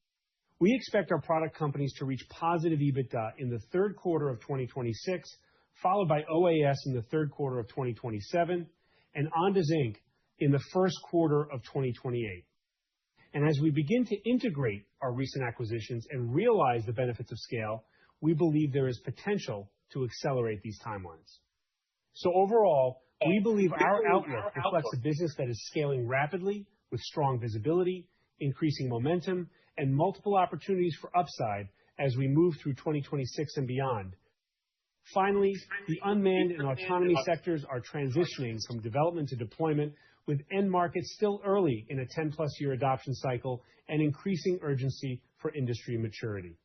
We expect our product companies to reach positive EBITDA in the third quarter of 2026, followed by OAS in the third quarter of 2027, and Ondas Inc. in the first quarter of 2028. And as we begin to integrate our recent acquisitions and realize the benefits of scale, we believe there is potential to accelerate these timelines. So overall, we believe our outlook reflects a business that is scaling rapidly with strong visibility, increasing momentum, and multiple opportunities for upside as we move through 2026 and beyond. Finally, the unmanned and autonomy sectors are transitioning from development to deployment, with end markets still early in a 10-plus year adoption cycle and increasing urgency for industry maturity.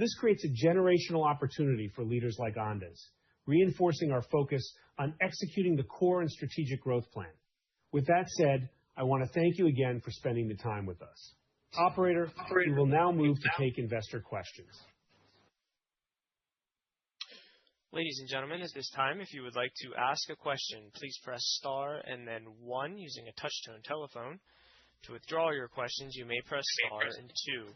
This creates a generational opportunity for leaders like Ondas, reinforcing our focus on executing the core and strategic growth plan. With that said, I want to thank you again for spending the time with us. Operator, we will now move to take investor questions. Ladies and gentlemen, at this time, if you would like to ask a question, please press star and then 1 using a touch-tone telephone. To withdraw your questions, you may press star and 2.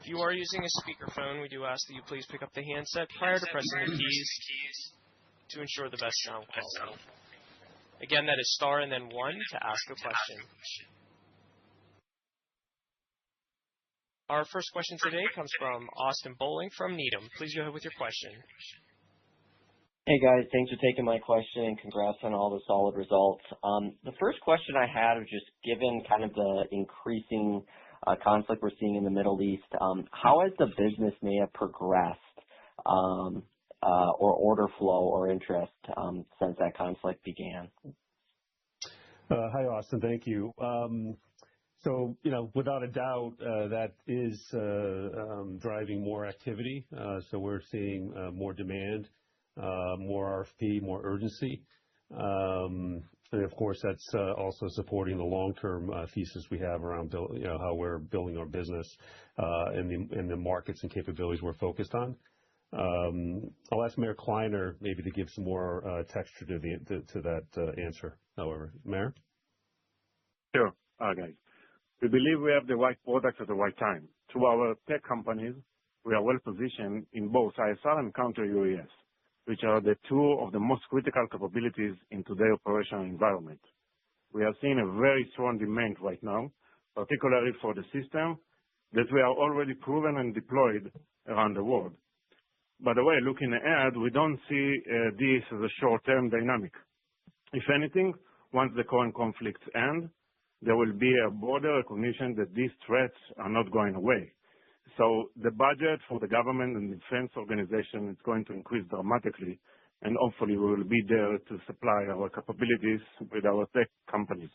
If you are using a speakerphone, we do ask that you please pick up the handset prior to pressing the keys to ensure the best sound quality. Again, that is star and then 1 to ask a question. Our first question today comes from Austin Bowling from Needham. Please go ahead with your question. Hey guys, thanks for taking my question and congrats on all the solid results. The first question I had was just given kind of the increasing conflict we're seeing in the Middle East, how has the business may have progressed or order flow or interest since that conflict began? Hi Austin, thank you. So, without a doubt, that is driving more activity. So we're seeing more demand, more RFP, more urgency. And of course, that's also supporting the long-term thesis we have around how we're building our business and the markets and capabilities we're focused on. I'll ask Mayor Kleiner maybe to give some more texture to that answer. However, Mayor? Sure, guys. We believe we have the right products at the right time. Through our tech companies, we are well positioned in both ISR and counter UAS, which are the two of the most critical capabilities in today's operational environment. We are seeing a very strong demand right now, particularly for the system that we are already proven and deployed around the world. By the way, looking ahead, we don't see this as a short-term dynamic. If anything, once the current conflicts end, there will be a broader recognition that these threats are not going away. So the budget for the government and defense organization is going to increase dramatically, and hopefully we will be there to supply our capabilities with our tech companies.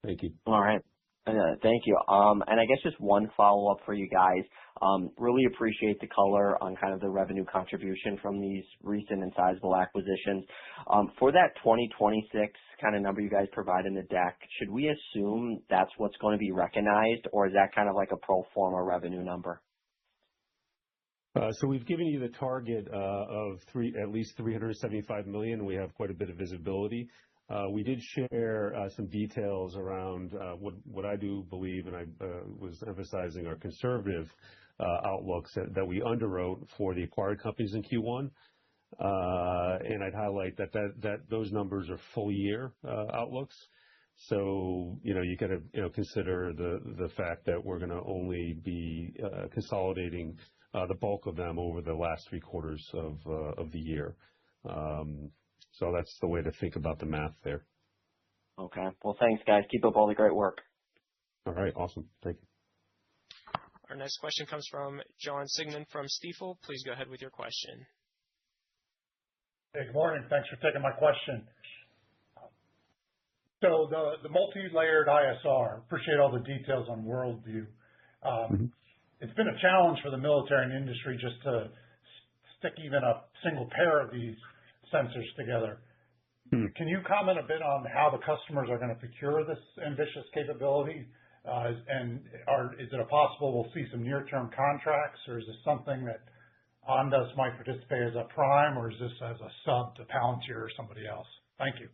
Thank you. All right. Thank you. And I guess just one follow-up for you guys. Really appreciate the color on kind of the revenue contribution from these recent and sizable acquisitions. For that 2026 kind of number you guys provide in the deck, should we assume that's what's going to be recognized, or is that kind of like a pro forma revenue number? So we've given you the target of at least $375 million. We have quite a bit of visibility. We did share some details around what I do believe, and I was emphasizing our conservative outlooks that we underwrote for the acquired companies in Q1. And I'd highlight that those numbers are full year outlooks. So, you got to consider the fact that we're going to only be consolidating the bulk of them over the last 3 quarters of the year. So that's the way to think about the math there. Okay. Well, thanks, guys. Keep up all the great work. All right. Awesome. Thank you. Our next question comes from John Sigmund from Stifel. Please go ahead with your question. Hey, good morning. Thanks for taking my question. So the multi-layered ISR, appreciate all the details on Worldview. It's been a challenge for the military and industry just to stick even a single pair of these sensors together. Can you comment a bit on how the customers are going to procure this ambitious capability? And is it possible we'll see some near-term contracts, or is this something that Ondas might participate as a prime, or is this as a sub to Palantir or somebody else? Thank you.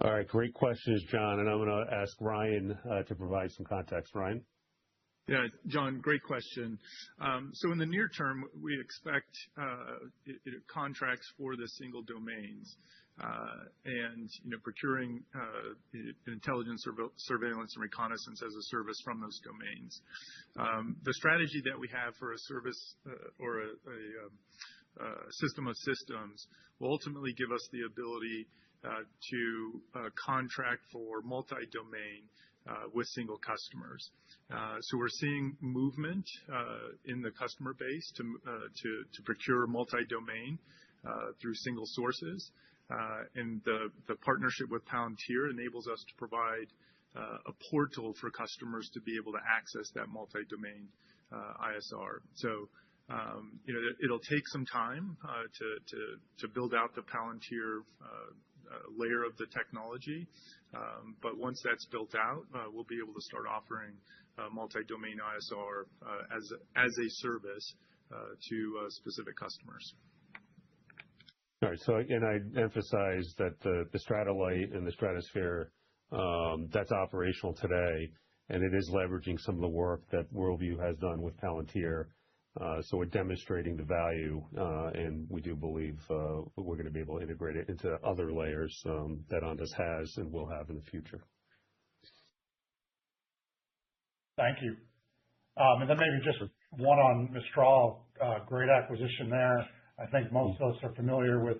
All right. Great questions, John. And I'm going to ask Ryan to provide some context. Ryan? Yeah, John, great question. So in the near term, we expect contracts for the single domains and procuring intelligence, surveillance, and reconnaissance as a service from those domains. The strategy that we have for a service or a system of systems will ultimately give us the ability to contract for multi-domain with single customers. So we're seeing movement in the customer base to procure multi-domain through single sources. And the partnership with Palantir enables us to provide a portal for customers to be able to access that multi-domain ISR. So, it'll take some time to build out the Palantir layer of the technology. But once that's built out, we'll be able to start offering multi-domain ISR as a service to specific customers. All right. So again, I emphasize that the Stratolite and the Stratosphere, that's operational today, and it is leveraging some of the work that Worldview has done with Palantir. So we're demonstrating the value, and we do believe we're going to be able to integrate it into other layers that Ondas has and will have in the future. Thank you. And then maybe just one on Mistral, great acquisition there. I think most of us are familiar with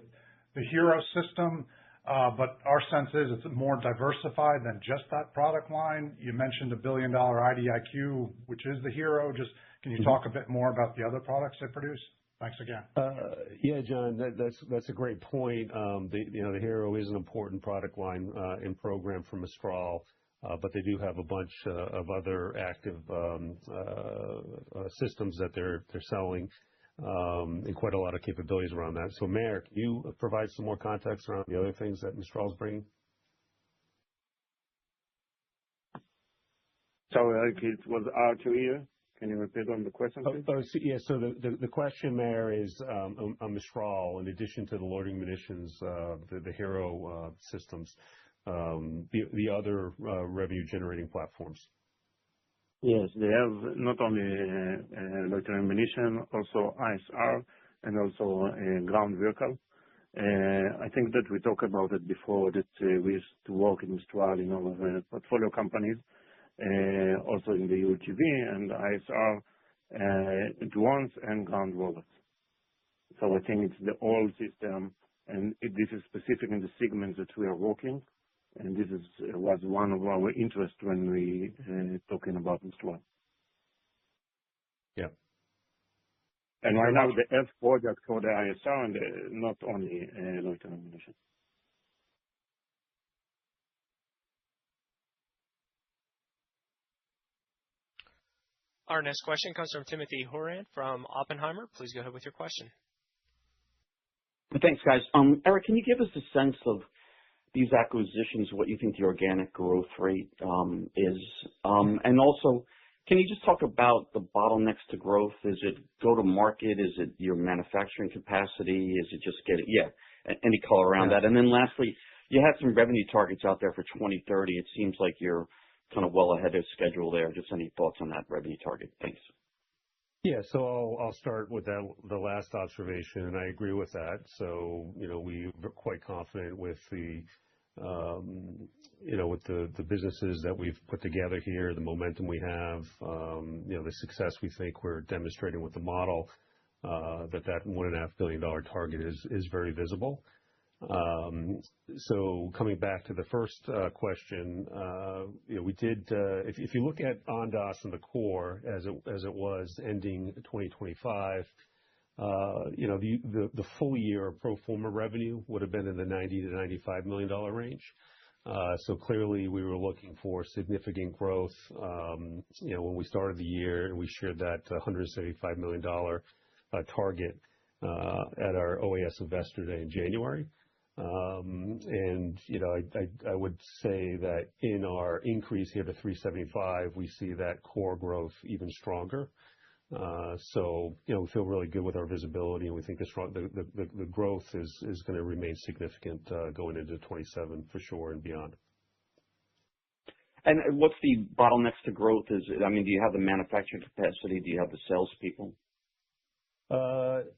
the Hero system, but our sense is it's more diversified than just that product line. You mentioned $1 billion IDIQ, which is the Hero. Just can you talk a bit more about the other products they produce? Thanks again. Yeah, John, that's a great point. The Hero is an important product line and program for Mistral, but they do have a bunch of other active systems that they're selling, and quite a lot of capabilities around that. So, Meir, can you provide some more context around the other things that Mistral is bringing? Sorry, Eric, it was hard to hear. Can you repeat on the question, please? Yeah. So the question, Meir, is on Mistral, in addition to the loitering munitions, the Hero systems, the other revenue-generating platforms. Yes, they have not only loitering munition, also ISR, and also ground vehicle. I think that we talked about it before, that we used to work in Mistral in our portfolio companies, also in the UGV and ISR, drones and ground robots. So I think it's the whole system, and this is specific in the segments that we are working. And this was one of our interests when we talking about Mistral. Yeah. And right now, the F project for the ISR and not only loitering munition. Our next question comes from Timothy Horan from Oppenheimer. Please go ahead with your question. Thanks, guys. Eric, can you give us a sense of these acquisitions, what you think the organic growth rate is? And also, can you just talk about the bottlenecks to growth? Is it go-to-market? Is it your manufacturing capacity? Is it just any color around that? And then lastly, you had some revenue targets out there for 2030. It seems like you're kind of well ahead of schedule there. Just any thoughts on that revenue target? Thanks. Yeah, so I'll start with the last observation, and I agree with that. So, we're quite confident with the businesses that we've put together here, the momentum we have, the success we think we're demonstrating with the model, that $1.5 billion target is very visible. So coming back to the first question, we did, if you look at Ondas and the core as it was ending 2025, the full year pro forma revenue would have been in the $90 to $95 million range. So clearly we were looking for significant growth. When we started the year, and we shared that $175 million target at our OAS Investor Day in January. And I would say that in our increase here to 375, we see that core growth even stronger. So we feel really good with our visibility, and we think the growth is going to remain significant going into 27 for sure and beyond. And what's the bottlenecks to growth? Do you have the manufacturing capacity? Do you have the salespeople?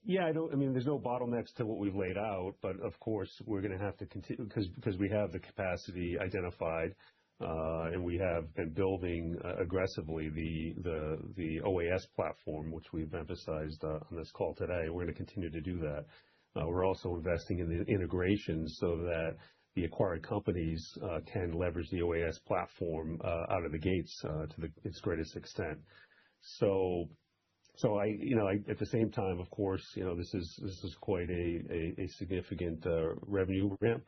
Yeah, there's no bottlenecks to what we've laid out, but of course we're going to have to continue because we have the capacity identified, and we have been building aggressively the OAS platform, which we've emphasized on this call today. We're going to continue to do that. We're also investing in the integration so that the acquired companies can leverage the OAS platform out of the gates to its greatest extent. So at the same time, of course, this is quite a significant revenue ramp.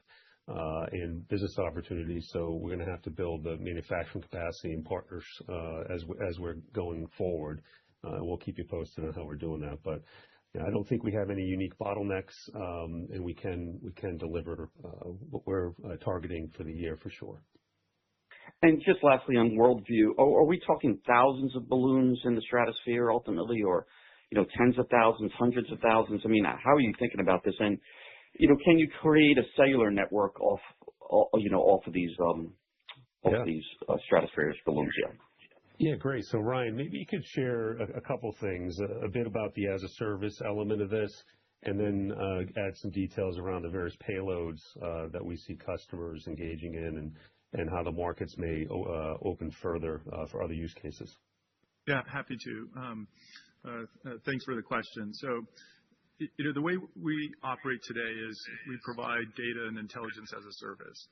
and business opportunities. So we're going to have to build the manufacturing capacity and partners as we're going forward. We'll keep you posted on how we're doing that. But I don't think we have any unique bottlenecks, and we can deliver what we're targeting for the year for sure. And just lastly, on Worldview, are we talking thousands of balloons in the stratosphere ultimately, or tens of thousands, hundreds of thousands? I mean, how are you thinking about this? And can you create a cellular network off of these stratospheric balloons? Yeah, great. So Ryan, maybe you could share a couple things, a bit about the as a service element of this, and then add some details around the various payloads that we see customers engaging in, and how the markets may open further for other use cases. Yeah, happy to. Thanks for the question. So, the way we operate today is we provide data and intelligence as a service.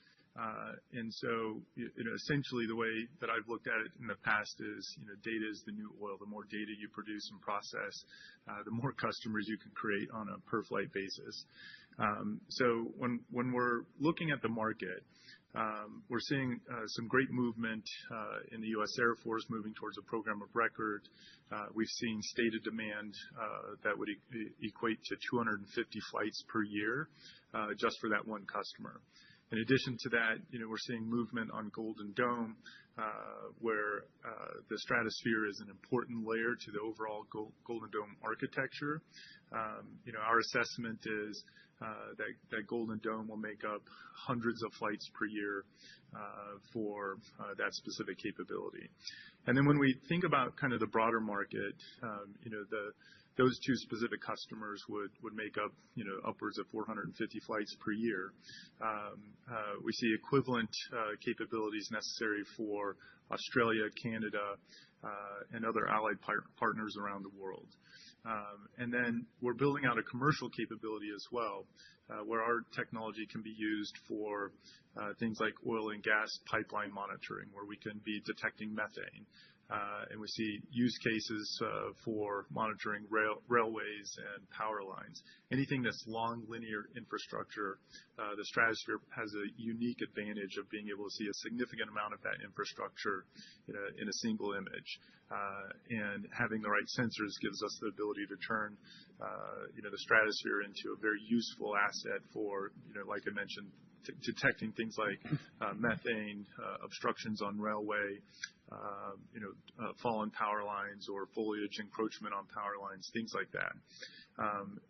And so, essentially the way that I've looked at it in the past is, data is the new oil. The more data you produce and process, the more customers you can create on a per flight basis. So when we're looking at the market, we're seeing some great movement in the U.S. Air Force moving towards a program of record. We've seen stated demand that would equate to 250 flights per year just for that one customer. In addition to that, we're seeing movement on Golden Dome, where the stratosphere is an important layer to the overall Golden Dome architecture. Our assessment is that Golden Dome will make up hundreds of flights per year for that specific capability. And then when we think about kind of the broader market, those two specific customers would make up, upwards of 450 flights per year. We see equivalent capabilities necessary for Australia, Canada, and other allied partners around the world. And then we're building out a commercial capability as well, where our technology can be used for things like oil and gas pipeline monitoring, where we can be detecting methane. And we see use cases for monitoring railways and power lines. Anything that's long linear infrastructure, the stratosphere has a unique advantage of being able to see a significant amount of that infrastructure in a single image. And having the right sensors gives us the ability to turn the stratosphere into a very useful asset for, like I mentioned, detecting things like methane, obstructions on railway, fallen power lines or foliage encroachment on power lines, things like that.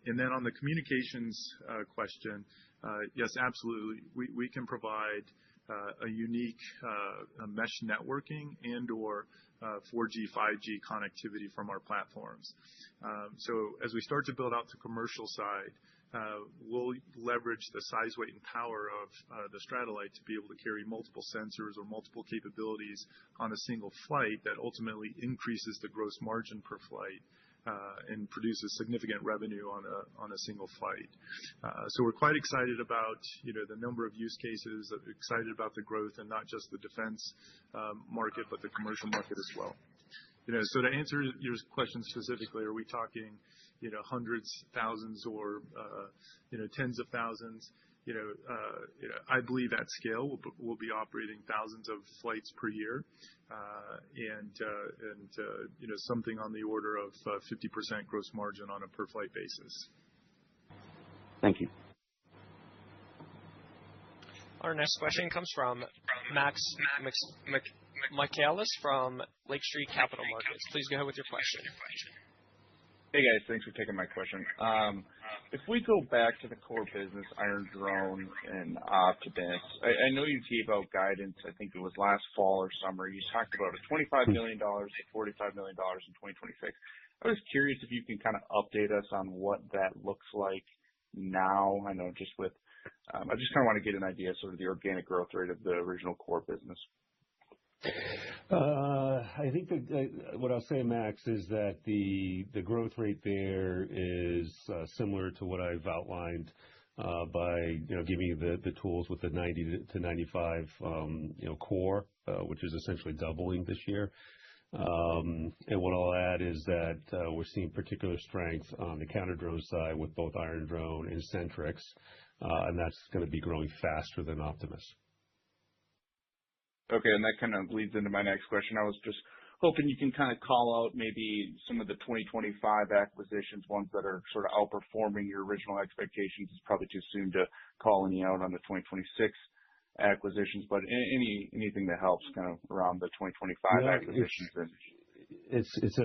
And then on the communications question, yes, absolutely. We can provide a unique mesh networking and/or 4G, 5G connectivity from our platforms. So as we start to build out the commercial side, we'll leverage the size, weight, and power of the Stratolite to be able to carry multiple sensors or multiple capabilities on a single flight that ultimately increases the gross margin per flight and produces significant revenue on a single flight. So we're quite excited about the number of use cases, excited about the growth, and not just the defense market, but the commercial market as well. So to answer your question specifically, are we talking hundreds, thousands, or tens of thousands? I believe at scale we'll be operating thousands of flights per year, and something on the order of 50% gross margin on a per flight basis. Thank you. Our next question comes from Max Michaelis from Lake Street Capital Markets. Please go ahead with your question. Hey guys, thanks for taking my question. If we go back to the core business, Iron Drone and Optimus, I know you gave out guidance, I think it was last fall or summer. You talked about a $25 million to $45 million in 2026. I was curious if you can kind of update us on what that looks like now. I know I just kind of want to get an idea of sort of the organic growth rate of the original core business. I think that what I'll say, Max, is that the growth rate there is similar to what I've outlined by giving you the tools with the 90 to 95 core, which is essentially doubling this year. And what I'll add is that we're seeing particular strength on the counter drone side with both Iron Drone and Centrix, and that's going to be growing faster than Optimus. Okay, and that kind of leads into my next question. I was just hoping you can kind of call out maybe some of the 2025 acquisitions, ones that are sort of outperforming your original expectations. It's probably too soon to call any out on the 2026 acquisitions, but anything that helps kind of around the 2025 acquisitions. It's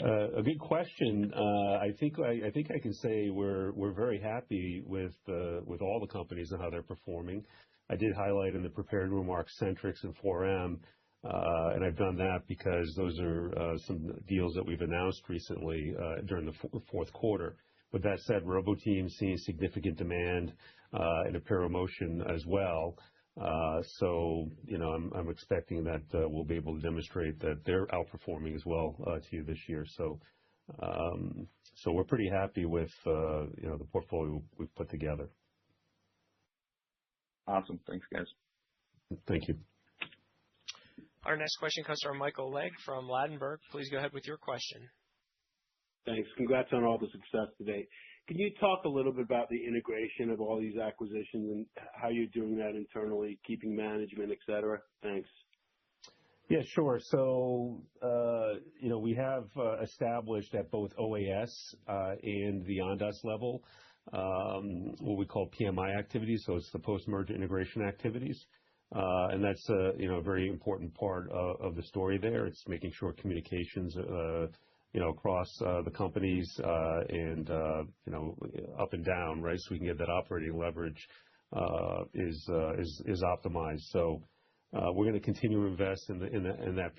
a good question. I think I can say we're very happy with all the companies and how they're performing. I did highlight in the prepared remarks Centrix and 4M, and I've done that because those are some deals that we've announced recently during the fourth quarter. With that said, RoboTeam seeing significant demand in ApeiroMotion as well. So, I'm expecting that we'll be able to demonstrate that they're outperforming as well to you this year. So we're pretty happy with the portfolio we've put together. Awesome. Thanks, guys. Thank you. Our next question comes from Michael Legg from Ladenburg. Please go ahead with your question. Thanks. Congrats on all the success today. Can you talk a little bit about the integration of all these acquisitions and how you're doing that internally, keeping management, et cetera? Thanks. Yeah, sure. So, we have established at both OAS and the Ondas level what we call PMI activities. So it's the post-merger integration activities. And that's a very important part of the story there. It's making sure communications across the companies and up and down, right? So we can get that operating leverage is optimized. So we're going to continue to invest in that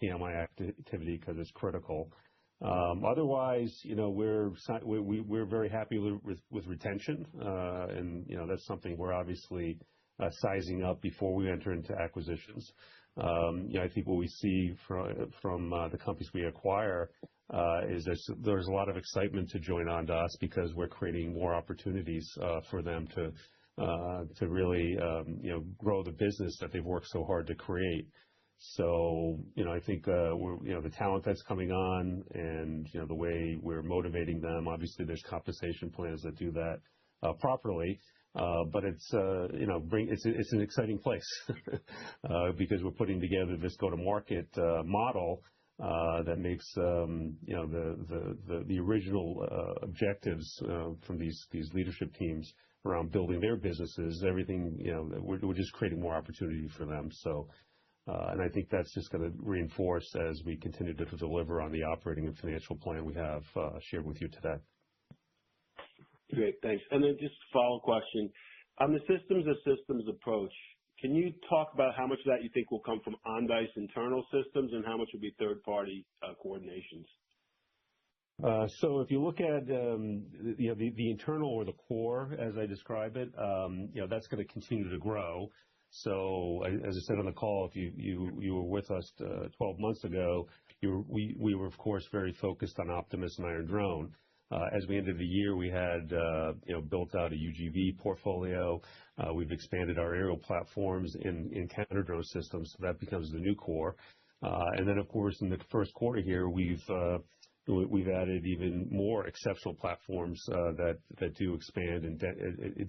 PMI activity because it's critical. Otherwise, we're very happy with retention, and that's something we're obviously sizing up before we enter into acquisitions. I think what we see from the companies we acquire is there's a lot of excitement to join Ondas because we're creating more opportunities for them to really grow the business that they've worked so hard to create. So, I think the talent that's coming on and the way we're motivating them. Obviously, there's compensation plans that do that properly. But it's an exciting place because we're putting together this go-to-market model that makes the original objectives from these leadership teams around building their businesses. Everything we're just creating more opportunity for them. So, and I think that's just going to reinforce as we continue to deliver on the operating and financial plan we have shared with you today. Great, thanks. And then just a follow-up question. On the systems approach, can you talk about how much of that you think will come from Ondas internal systems and how much will be third-party coordinations? So if you look at the internal or the core, as I describe it, that's going to continue to grow. So as I said on the call, if you were with us 12 months ago, we were of course very focused on Optimus and Iron Drone. As we ended the year, we had built out a UGV portfolio. We've expanded our aerial platforms in counter drone systems, so that becomes the new core. And then, of course, in the first quarter here, we've added even more exceptional platforms that do expand and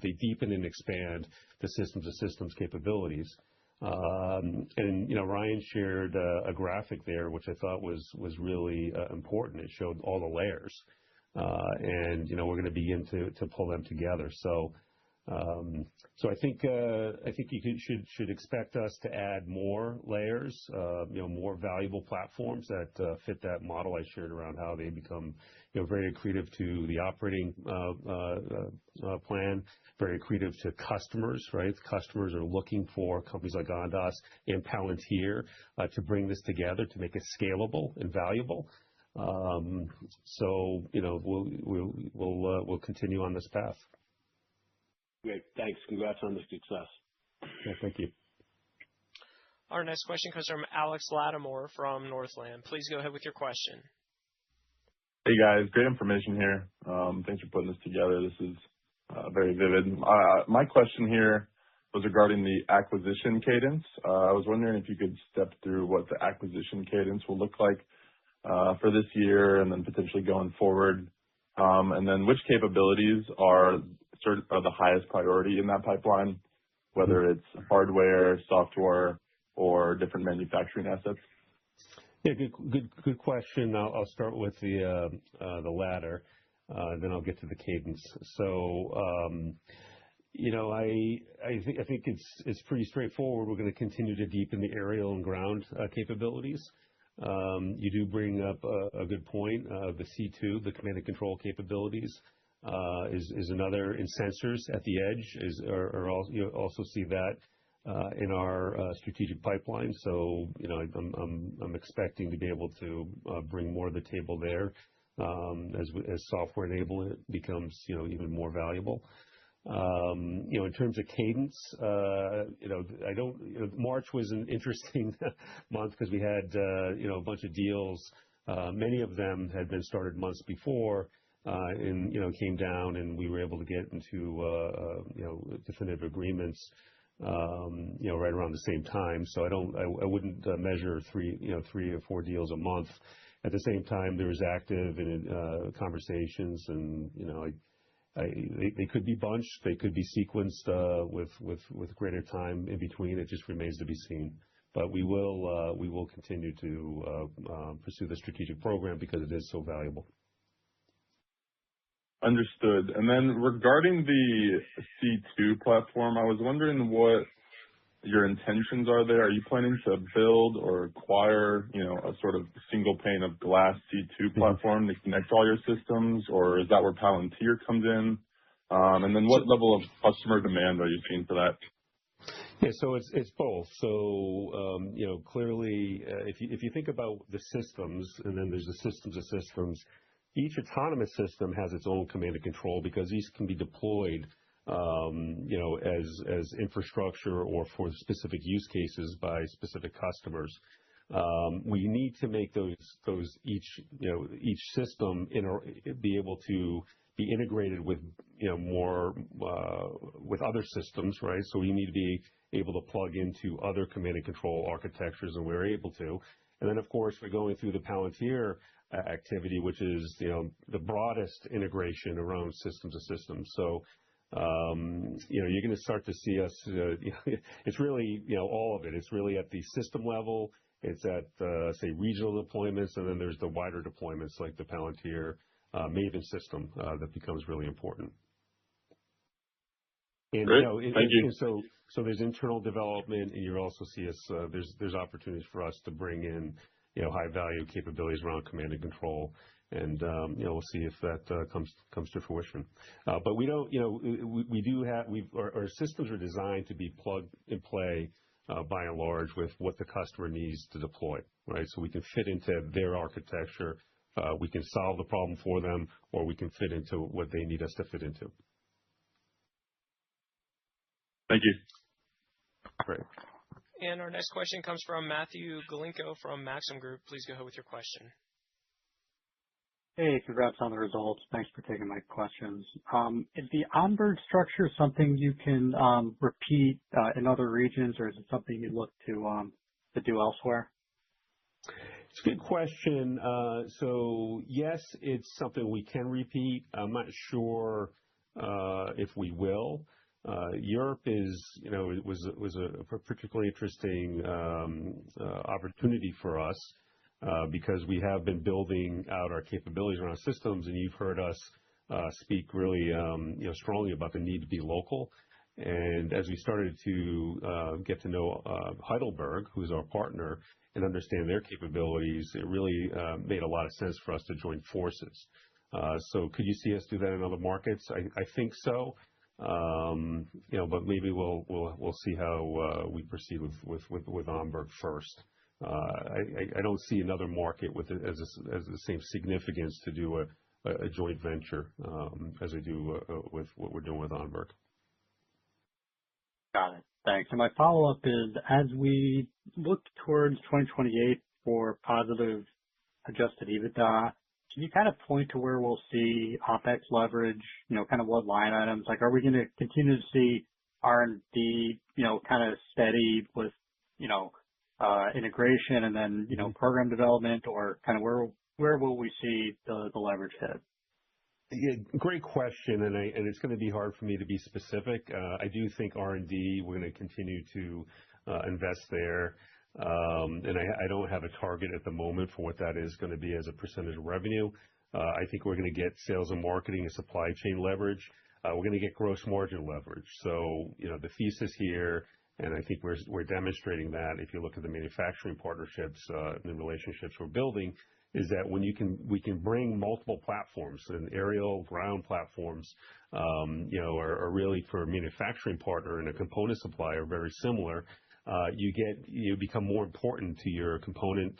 they deepen and expand the systems capabilities. And Ryan shared a graphic there, which I thought was really important. It showed all the layers. And we're going to begin to pull them together. So I think you should expect us to add more layers, more valuable platforms that fit that model I shared around how they become very accretive to the operating plan, very accretive to customers, right? Customers are looking for companies like Ondas and Palantir to bring this together to make it scalable and valuable. So we'll continue on this path. Great, thanks. Congrats on the success. Yeah, thank you. Our next question comes from Alex Lattimore from Northland. Please go ahead with your question. Hey guys, great information here. Thanks for putting this together. This is very vivid. My question here was regarding the acquisition cadence. I was wondering if you could step through what the acquisition cadence will look like for this year and then potentially going forward. And then which capabilities are the highest priority in that pipeline, whether it's hardware, software, or different manufacturing assets? Yeah, good question. I'll start with the latter, then I'll get to the cadence. So, I think it's pretty straightforward. We're going to continue to deepen the aerial and ground capabilities. You do bring up a good point. The C2, the command and control capabilities, is another in sensors at the edge. You also see that in our strategic pipeline. So, I'm expecting to be able to bring more to the table there as software enablement becomes even more valuable. In terms of cadence, March was an interesting month because we had a bunch of deals. Many of them had been started months before, and came down, and we were able to get into definitive agreements right around the same time. So I wouldn't measure three or four deals a month. At the same time, there was active conversations, and they could be bunched, they could be sequenced with greater time in between. It just remains to be seen. But we will continue to pursue the strategic program because it is so valuable. Understood. And then regarding the C2 platform, I was wondering what your intentions are there. Are you planning to build or acquire, a sort of single pane of glass C2 platform to connect all your systems, or is that where Palantir comes in? And then what level of customer demand are you seeing for that? Yeah, so it's both. So, clearly, if you think about the systems, and then there's the systems of systems, each autonomous system has its own command and control because these can be deployed, as infrastructure or for specific use cases by specific customers. We need to make each system be able to be integrated with more with other systems, right? So we need to be able to plug into other command and control architectures, and we're able to. And then, of course, we're going through the Palantir activity, which is the broadest integration around systems of systems. So you're going to start to see us. It's really all of it. It's really at the system level. It's at say regional deployments, and then there's the wider deployments like the Palantir Maven system that becomes really important. And Great. Thank you. And so there's internal development, and you also see us. There's opportunities for us to bring in high value capabilities around command and control, and we'll see if that comes to fruition. But we don't. We do have. Our systems are designed to be plug and play by and large with what the customer needs to deploy, right? So we can fit into their architecture. We can solve the problem for them, or we can fit into what they need us to fit into. Thank you. Great. And our next question comes from Matthew Galinko from Maxim Group. Please go ahead with your question. Hey, congrats on the results. Thanks for taking my questions. Is the onboard structure something you can repeat in other regions, or is it something you look to do elsewhere? It's a good question. So yes, it's something we can repeat. I'm not sure if we will. Europe was a particularly interesting opportunity for us because we have been building out our capabilities around systems, and you've heard us speak really strongly about the need to be local. And as we started to get to know Heidelberg, who's our partner, and understand their capabilities, it really made a lot of sense for us to join forces. So could you see us do that in other markets? I think so. But maybe we'll see how we proceed with Amberg first. I don't see another market with it as the same significance to do a joint venture as I do with what we're doing with Amberg. Got it. Thanks. And my follow-up is, as we look towards 2028 for positive adjusted EBITDA, can you kind of point to where we'll see OpEx leverage, kind of what line items? Like, are we going to continue to see R&D, kind of steady with, integration and then, program development, or kind of where will we see the leverage hit? Yeah, great question, and it's going to be hard for me to be specific. I do think R&D, we're going to continue to invest there. And I don't have a target at the moment for what that is going to be as a percentage of revenue. I think we're going to get sales and marketing and supply chain leverage. We're going to get gross margin leverage. So, the thesis here, and I think we're demonstrating that if you look at the manufacturing partnerships and the relationships we're building, is that when we can bring multiple platforms, and aerial, ground platforms, are really for a manufacturing partner and a component supplier very similar. You become more important to your component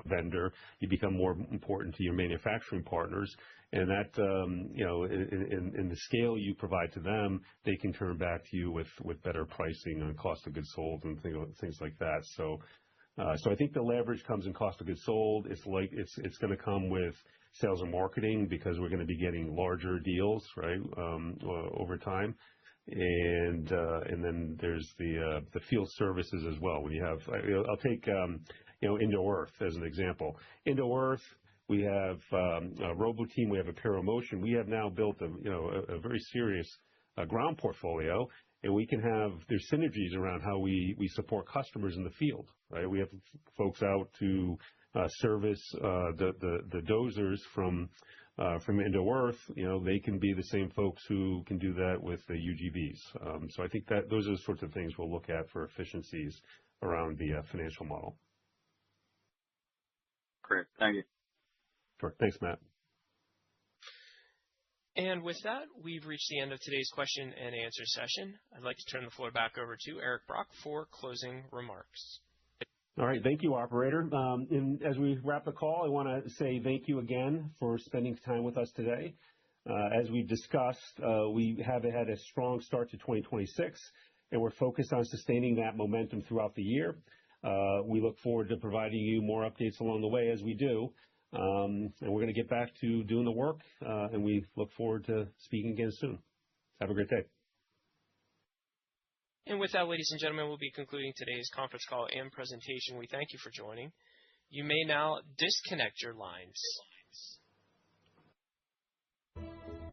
vendor. You become more important to your manufacturing partners, and that in the scale you provide to them, they can turn back to you with better pricing on cost of goods sold and things like that. So I think the leverage comes in cost of goods sold. It's going to come with sales and marketing because we're going to be getting larger deals, right, over time. And then there's the field services as well. When you have, I'll take Indo-Earth as an example. Indo-Earth, we have a Robo-Team, we have a ParaMotion. We have now built a very serious ground portfolio, and there's synergies around how we support customers in the field, right? We have folks out to service the dozers from Indo-Earth. They can be the same folks who can do that with the UGVs. So I think that those are the sorts of things we'll look at for efficiencies around the financial model. Great. Thank you. Sure. Thanks, Matt. And with that, we've reached the end of today's question and answer session. I'd like to turn the floor back over to Eric Brock for closing remarks. All right. Thank you, operator. And as we wrap the call, I want to say thank you again for spending time with us today. As we've discussed, we have had a strong start to 2026, and we're focused on sustaining that momentum throughout the year. We look forward to providing you more updates along the way as we do. And we're going to get back to doing the work, and we look forward to speaking again soon. Have a great day. And with that, ladies and gentlemen, we'll be concluding today's conference call and presentation. We thank you for joining. You may now disconnect your lines.